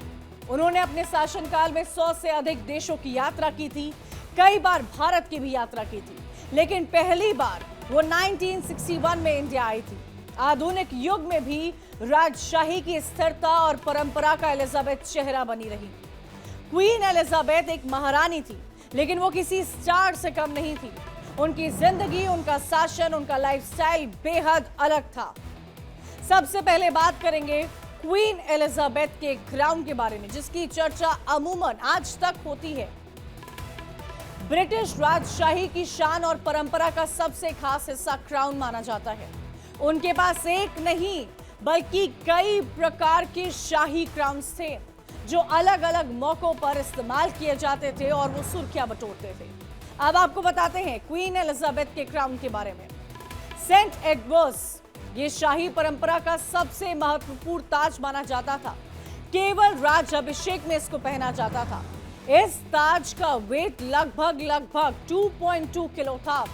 उन्होंने अपने शासनकाल में 100 से अधिक देशों की यात्रा की थी, कई बार भारत की भी यात्रा की थी, लेकिन पहली बार वो 1961 में इंडिया आई थी। आधुनिक युग में भी राजशाही की स्थिरता और परंपरा का एलिजाबेथ चेहरा बनी रही। क्वीन एलिजाबेथ एक महारानी थी, लेकिन वो किसी स्टार से कम नहीं थी। उनकी जिंदगी, उनका शासन, उनका लाइफस्टाइल बेहद अलग था। सबसे पहले बात करेंगे क्वीन एलिजाबेथ के क्राउन के बारे में, जिसकी चर्चा अमूमन आज तक होती है। ब्रिटिश राजशाही की शान और परंपरा का सबसे खास हिस्सा क्राउन माना जाता है। उनके पास एक नहीं बल्कि कई प्रकार के शाही क्राउन्स थे जो अलग अलग मौकों पर इस्तेमाल किए जाते थे और वो सुर्खियां बटोरते थे। अब आपको बताते हैं क्वीन एलिजाबेथ के क्राउन के बारे में। सेंट एडवर्ड्स ये शाही परंपरा का सबसे महत्वपूर्ण ताज माना जाता था। केवल राज अभिषेक में इसको पहना जाता था। इस ताज का वेट लगभग 2.2 किलो था,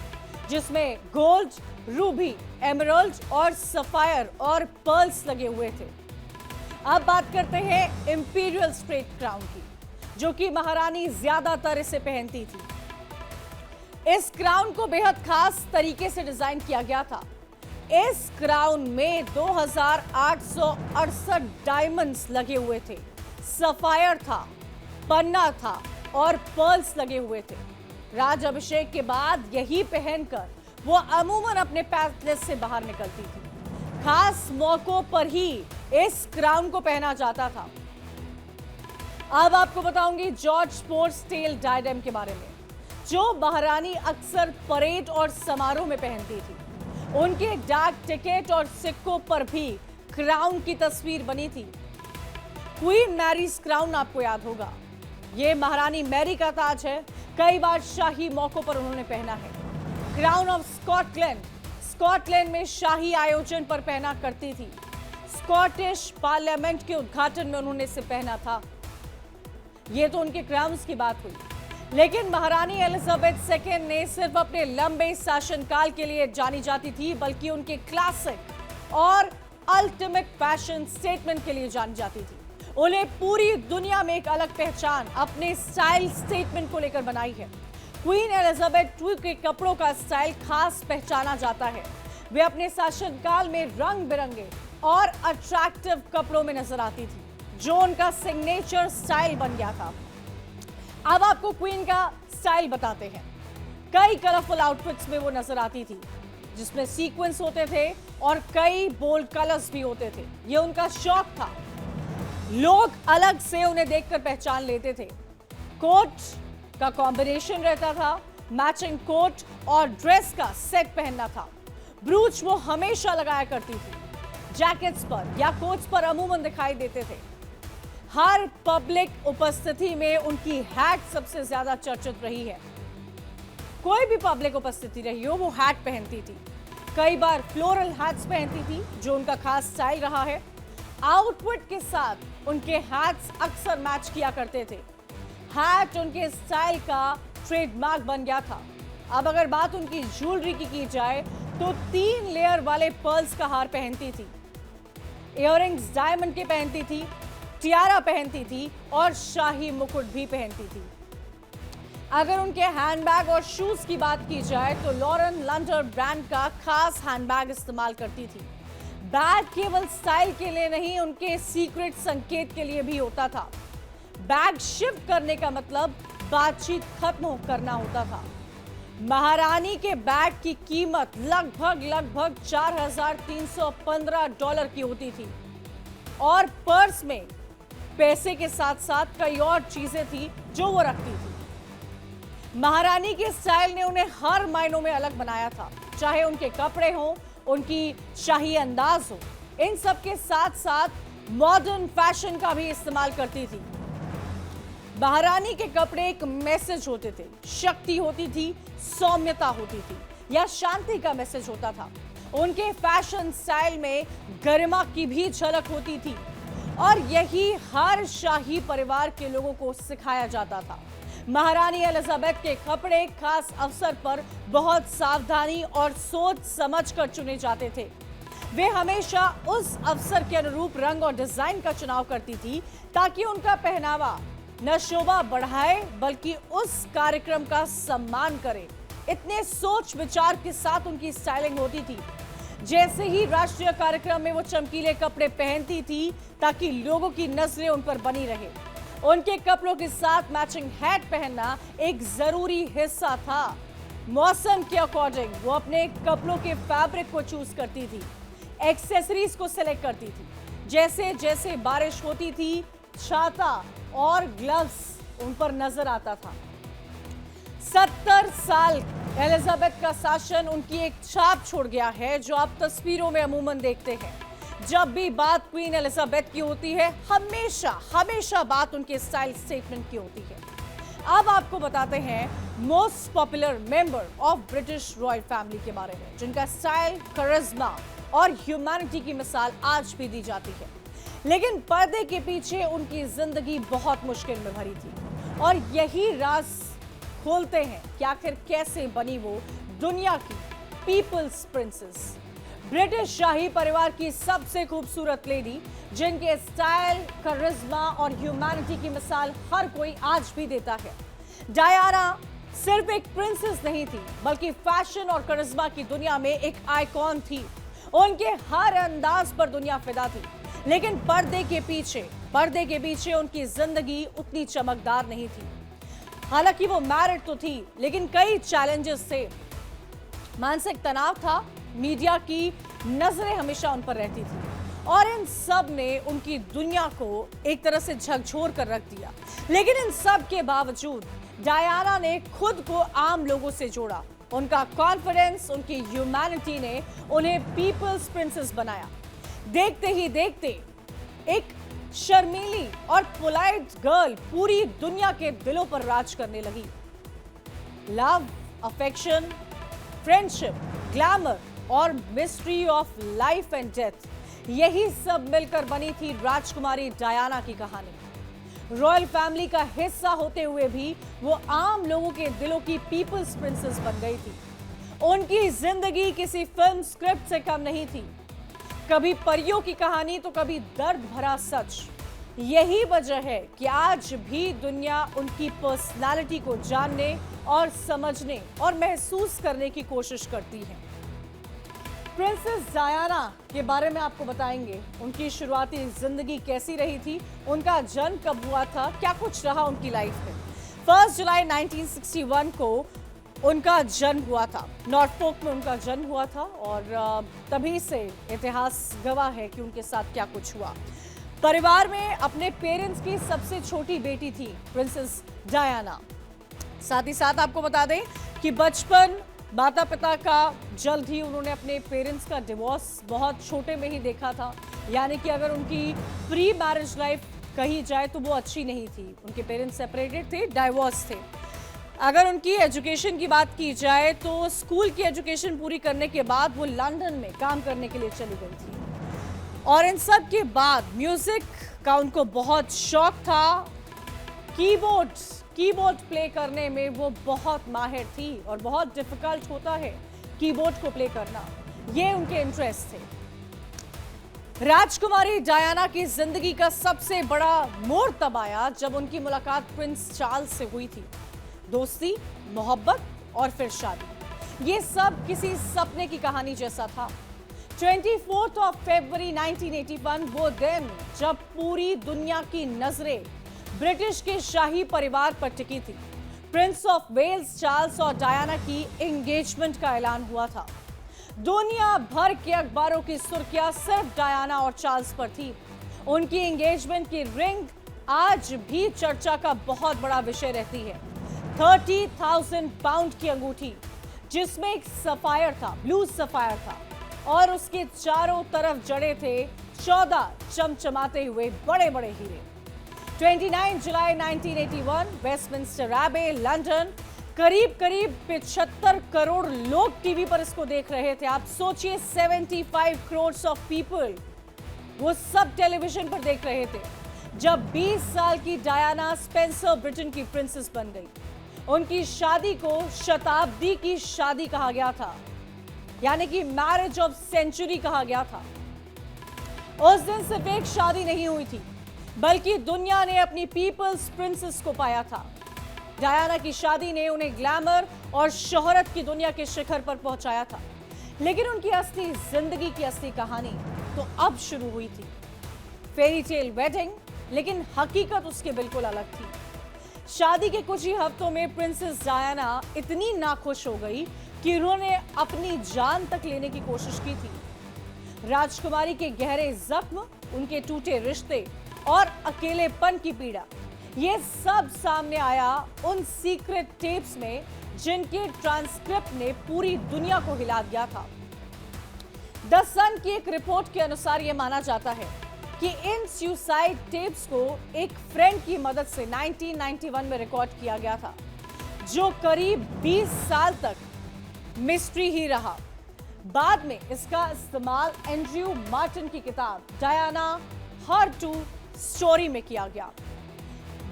जिसमें गोल्ड, रूबी, एमराल्ड और सफायर और पर्ल्स लगे हुए थे। अब बात करते हैं इंपीरियल स्ट्रेट क्राउन की, जो कि महारानी ज्यादातर इसे पहनती थी। इस क्राउन को बेहद खास तरीके से डिजाइन किया गया था। इस क्राउन में 2868 डायमंड्स लगे हुए थे, सफायर था, पन्ना था और पर्ल्स लगे हुए थे। राज अभिषेक के बाद यही पहनकर वो अमूमन अपने पैलेस से बाहर निकलती थी। खास मौकों पर ही इस क्राउन को पहना जाता था। अब आपको बताऊंगी जॉर्ज स्पोर्ट्सडेल डायडेम के बारे में, जो महारानी अक्सर परेड और समारोह में पहनती थी। उनके डाक टिकट और सिक्कों पर भी क्राउन की तस्वीर बनी थी। क्वीन मैरीज क्राउन आपको याद होगा, ये महारानी मैरी का ताज है। कई बार शाही मौकों पर उन्होंने पहना है। क्राउन ऑफ स्कॉटलैंड में शाही आयोजन पर पहना करती थी। स्कॉटिश पार्लियामेंट के उद्घाटन में उन्होंने इसे पहना था। ये तो उनके क्राउन्स की बात हुई, लेकिन महारानी एलिजाबेथ सेकेंड ने सिर्फ अपने लंबे शासनकाल के लिए जानी जाती थी, बल्कि उनके क्लासिक और अल्टीमेट फैशन स्टेटमेंट के लिए जानी जाती थी। उन्हें पूरी दुनिया में एक अलग पहचान अपने स्टाइल स्टेटमेंट को लेकर बनाई है। क्वीन एलिजाबेथ II के कपड़ों का स्टाइल खास पहचाना जाता है। वे अपने शासनकाल में रंग बिरंगे और अट्रैक्टिव कपड़ों में नजर आती थी, जो उनका सिग्नेचर स्टाइल बन गया था। अब आपको क्वीन का स्टाइल बताते हैं। कई कलरफुल आउटफिट्स में वो नजर आती थी, जिसमें सीक्वेंस होते थे और कई बोल्ड कलर्स भी होते थे। ये उनका शौक था। लोग अलग से उन्हें देखकर पहचान लेते थे। कोट का कॉम्बिनेशन रहता था, मैचिंग कोट और ड्रेस का सेट पहनना था। ब्रूच वो हमेशा लगाया करती थी, जैकेट्स पर या कोट्स पर अमूमन दिखाई देते थे। हर पब्लिक उपस्थिति में उनकी हैट सबसे ज्यादा चर्चित रही है। कोई भी पब्लिक उपस्थिति रही हो, वो हैट पहनती थी। कई बार फ्लोरल हैट्स पहनती थी, जो उनका खास स्टाइल रहा है। आउटफिट के साथ उनके हैट्स अक्सर मैच किया करते थे। हैट उनके स्टाइल का ट्रेडमार्क बन गया था। अब अगर बात उनकी ज्वेलरी की जाए तो 3 लेयर वाले पर्ल्स का हार पहनती थी, इयररिंग्स डायमंड के पहनती थी, टियारा पहनती थी और शाही मुकुट भी पहनती थी। अगर उनके हैंडबैग और शूज की बात की जाए तो लॉरेन लंडर ब्रांड का खास हैंडबैग इस्तेमाल करती थी। बैग केवल स्टाइल के लिए नहीं, उनके सीक्रेट संकेत के लिए भी होता था। बैग शिफ्ट करने का मतलब बातचीत खत्म करना होता था। महारानी के बैग की कीमत लगभग $4,315 की होती थी और पर्स में पैसे के साथ साथ कई और चीजें थी जो वो रखती थी। महारानी के स्टाइल ने उन्हें हर मायनों में अलग बनाया था, चाहे उनके कपड़े हों, उनकी शाही अंदाज हो। इन सब के साथ साथ मॉडर्न फैशन का भी इस्तेमाल करती थी। महारानी के कपड़े एक मैसेज होते थे, शक्ति होती थी, सौम्यता होती थी या शांति का मैसेज होता था। उनके फैशन स्टाइल में गरिमा की भी झलक होती थी और यही हर शाही परिवार के लोगों को सिखाया जाता था। महारानी एलिजाबेथ के कपड़े खास अवसर पर बहुत सावधानी और सोच समझ कर चुने जाते थे। वे हमेशा उस अवसर के अनुरूप रंग और डिजाइन का चुनाव करती थी, ताकि उनका पहनावा न शोभा बढ़ाए बल्कि उस कार्यक्रम का सम्मान करे। इतने सोच विचार के साथ उनकी स्टाइलिंग होती थी। जैसे ही राष्ट्रीय कार्यक्रम में वो चमकीले कपड़े पहनती थी, ताकि लोगों की नजरें उन पर बनी रहे। उनके कपड़ों के साथ मैचिंग हैट पहनना एक जरूरी हिस्सा था। मौसम के अकॉर्डिंग वो अपने कपड़ों के फैब्रिक को चूज करती थी, एक्सेसरीज को सिलेक्ट करती थी। जैसे जैसे बारिश होती थी, छाता और ग्लव्स उन पर नजर आता था। 70 साल एलिजाबेथ का शासन उनकी एक छाप छोड़ गया है, जो आप तस्वीरों में अमूमन देखते हैं। जब भी बात क्वीन एलिजाबेथ की होती है, हमेशा हमेशा बात उनके स्टाइल स्टेटमेंट की होती है। अब आपको बताते हैं most popular member of British royal family के बारे में, जिनका स्टाइल, करिश्मा और ह्यूमैनिटी की मिसाल आज भी दी जाती है। लेकिन पर्दे के पीछे उनकी जिंदगी बहुत मुश्किल में भरी थी, और यही राज खोलते हैं कि आखिर कैसे बनी वो दुनिया की पीपल्स प्रिंसेस, ब्रिटिश शाही परिवार की सबसे खूबसूरत लेडी, जिनके स्टाइल, करिश्मा और ह्यूमैनिटी की मिसाल हर कोई आज भी देता है। डायना सिर्फ एक प्रिंसेस नहीं थी, बल्कि फैशन और करिश्मा की दुनिया में एक आइकॉन थी। उनके हर अंदाज पर दुनिया फिदा थी। लेकिन पर्दे के पीछे उनकी जिंदगी उतनी चमकदार नहीं थी। हालांकि वो मैरिड तो थी, लेकिन कई चैलेंजेस थे। मानसिक तनाव था, मीडिया की नजरें हमेशा उन पर रहती थी, और इन सब ने उनकी दुनिया को एक तरह से झकझोर कर रख दिया। लेकिन इन सब के बावजूद डायना ने खुद को आम लोगों से जोड़ा। उनका कॉन्फिडेंस, उनकी ह्यूमैनिटी ने उन्हें पीपल्स प्रिंसेस बनाया। देखते ही देखते एक शर्मीली और पोलाइट गर्ल पूरी दुनिया के दिलों पर राज करने लगी। लव, अफेक्शन, फ्रेंडशिप, ग्लैमर और mystery of life and death, यही सब मिलकर बनी थी राजकुमारी डायना की कहानी। रॉयल फैमिली का हिस्सा होते हुए भी वो आम लोगों के दिलों की पीपल्स प्रिंसेस बन गई थी। उनकी जिंदगी किसी फिल्म स्क्रिप्ट से कम नहीं थी, कभी परियों की कहानी तो कभी दर्द भरा सच। यही वजह है कि आज भी दुनिया उनकी पर्सनालिटी को जानने और समझने और महसूस करने की कोशिश करती है। प्रिंसेस डायना के बारे में आपको बताएंगे, उनकी शुरुआती जिंदगी कैसी रही थी, उनका जन्म कब हुआ था, क्या कुछ रहा उनकी लाइफ में। 1 जुलाई 1961 को उनका जन्म हुआ था। नॉर्फोक में उनका जन्म हुआ था, और तभी से इतिहास गवाह है कि उनके साथ क्या कुछ हुआ। परिवार में अपने पेरेंट्स की सबसे छोटी बेटी थी प्रिंसेस डायना। साथ ही साथ आपको बता दें कि बचपन माता पिता का जल्द ही उन्होंने अपने पेरेंट्स का डिवोर्स बहुत छोटे में ही देखा था। यानी कि अगर उनकी प्री मैरिज लाइफ कही जाए तो वो अच्छी नहीं थी। उनके पेरेंट्स सेपरेटेड थे, डाइवोर्स थे। अगर उनकी एजुकेशन की बात की जाए तो स्कूल की एजुकेशन पूरी करने के बाद वो लंदन में काम करने के लिए चली गई थी, और इन सब के बाद म्यूजिक का उनको बहुत शौक था। कीबोर्ड प्ले करने में वो बहुत माहिर थी, और बहुत डिफिकल्ट होता है कीबोर्ड को प्ले करना, ये उनके इंटरेस्ट थे। राजकुमारी डायना की जिंदगी का सबसे बड़ा मोड़ तब आया जब उनकी मुलाकात प्रिंस चार्ल्स से हुई थी। दोस्ती, मोहब्बत और फिर शादी, ये सब किसी सपने की कहानी जैसा था। 24 फरवरी 1981 वो दिन जब पूरी दुनिया की नजरें ब्रिटिश के शाही परिवार पर टिकी थी। प्रिंस ऑफ वेल्स चार्ल्स और डायना की एंगेजमेंट का ऐलान हुआ था। दुनिया भर के अखबारों की सुर्खियां सिर्फ डायना और चार्ल्स पर थी। उनकी एंगेजमेंट की रिंग आज भी चर्चा का बहुत बड़ा विषय रहती है। 30,000 पाउंड की अंगूठी, जिसमें एक सफायर था, ब्लू सफायर था, और उसके चारों तरफ जड़े थे 14 चमचमाते हुए बड़े बड़े हीरे। 29 जुलाई 1981 वेस्टमिंस्टर एबे, लंदन। करीब 75 करोड़ लोग टीवी पर इसको देख रहे थे। आप सोचिए, 75 करोड़ ऑफ पीपल वो सब टेलीविजन पर देख रहे थे जब 20 साल की डायना स्पेंसर ब्रिटेन की प्रिंसेस बन गई। उनकी शादी को शताब्दी की शादी कहा गया था, यानी कि मैरिज ऑफ सेंचुरी कहा गया था। उस दिन सिर्फ एक शादी नहीं हुई थी, बल्कि दुनिया ने अपनी पीपल्स प्रिंसेस को पाया था। डायना की शादी ने उन्हें ग्लैमर और शोहरत की दुनिया के शिखर पर पहुंचाया था। लेकिन उनकी असली जिंदगी की असली कहानी तो अब शुरू हुई थी। फेरी टेल वेडिंग, लेकिन हकीकत उसके बिल्कुल अलग थी। शादी के कुछ ही हफ्तों में प्रिंसेस डायना इतनी नाखुश हो गई कि उन्होंने अपनी जान तक लेने की कोशिश की थी। राजकुमारी के गहरे जख्म, उनके टूटे रिश्ते और अकेलेपन की पीड़ा, ये सब सामने आया उन सीक्रेट टेप्स में जिनके ट्रांसक्रिप्ट ने पूरी दुनिया को हिला दिया था। द सन की एक रिपोर्ट के अनुसार यह माना जाता है कि इन सुसाइड टेप्स को एक फ्रेंड की मदद से 1991 में रिकॉर्ड किया गया था, जो करीब 20 साल तक मिस्ट्री ही रहा। बाद में इसका इस्तेमाल एंड्रयू मार्टिन की किताब डायना हर टू स्टोरी में किया गया।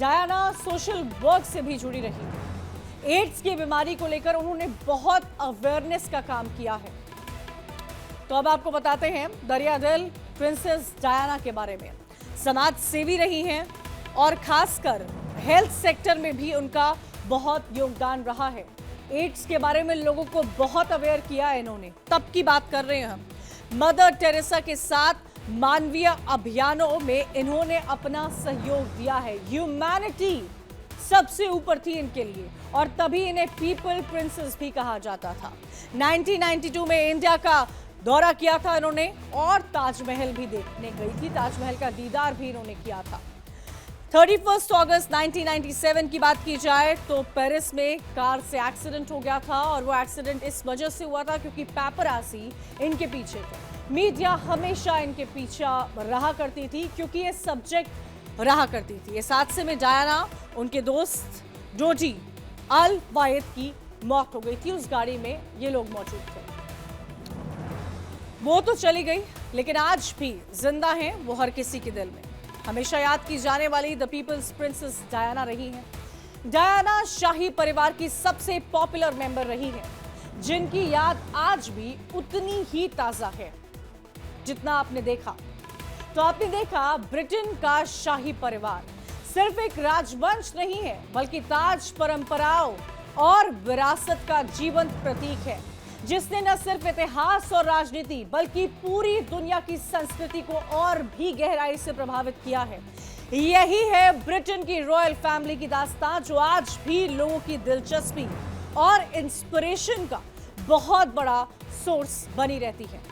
डायना सोशल वर्क से भी जुड़ी रही। एड्स की बीमारी को लेकर उन्होंने बहुत अवेयरनेस का काम किया है। तो अब आपको बताते हैं दरिया दिल प्रिंसेस डायना के बारे में। समाज सेवी रही हैं और खासकर हेल्थ सेक्टर में भी उनका बहुत योगदान रहा है। एड्स के बारे में लोगों को बहुत अवेयर किया है इन्होंने। तब की बात कर रहे हैं हम। मदर टेरेसा के साथ मानवीय अभियानों में इन्होंने अपना सहयोग दिया है। ह्यूमैनिटी सबसे ऊपर थी इनके लिए और तभी इन्हें पीपल प्रिंसेस भी कहा जाता था। 1992 में इंडिया का दौरा किया था इन्होंने और ताजमहल भी देखने गई थी। ताजमहल का दीदार भी इन्होंने किया था। 31 अगस्त 1997 की बात की जाए तो पेरिस में कार से एक्सीडेंट हो गया था और वो एक्सीडेंट इस वजह से हुआ था क्योंकि पेपरासी इनके पीछे थे। मीडिया हमेशा इनके पीछे रहा करती थी क्योंकि ये सब्जेक्ट रहा करती थी। इस हादसे में डायना, उनके दोस्त जोजी अल वायद की मौत हो गई थी। उस गाड़ी में ये लोग मौजूद थे। वो तो चली गई लेकिन आज भी जिंदा हैं वो हर किसी के दिल में। हमेशा याद की जाने वाली द पीपल्स प्रिंसेस डायना रही हैं। डायना शाही परिवार की सबसे पॉपुलर मेंबर रही है, जिनकी याद आज भी उतनी ही ताजा है जितना आपने देखा। तो आपने देखा ब्रिटेन का शाही परिवार सिर्फ एक राजवंश नहीं है बल्कि ताज परंपराओं और विरासत का जीवंत प्रतीक है, जिसने न सिर्फ इतिहास और राजनीति बल्कि पूरी दुनिया की संस्कृति को और भी गहराई से प्रभावित किया है। यही है ब्रिटेन की रॉयल फैमिली की दास्तां, जो आज भी लोगों की दिलचस्पी और इंस्पिरेशन का बहुत बड़ा सोर्स बनी रहती है।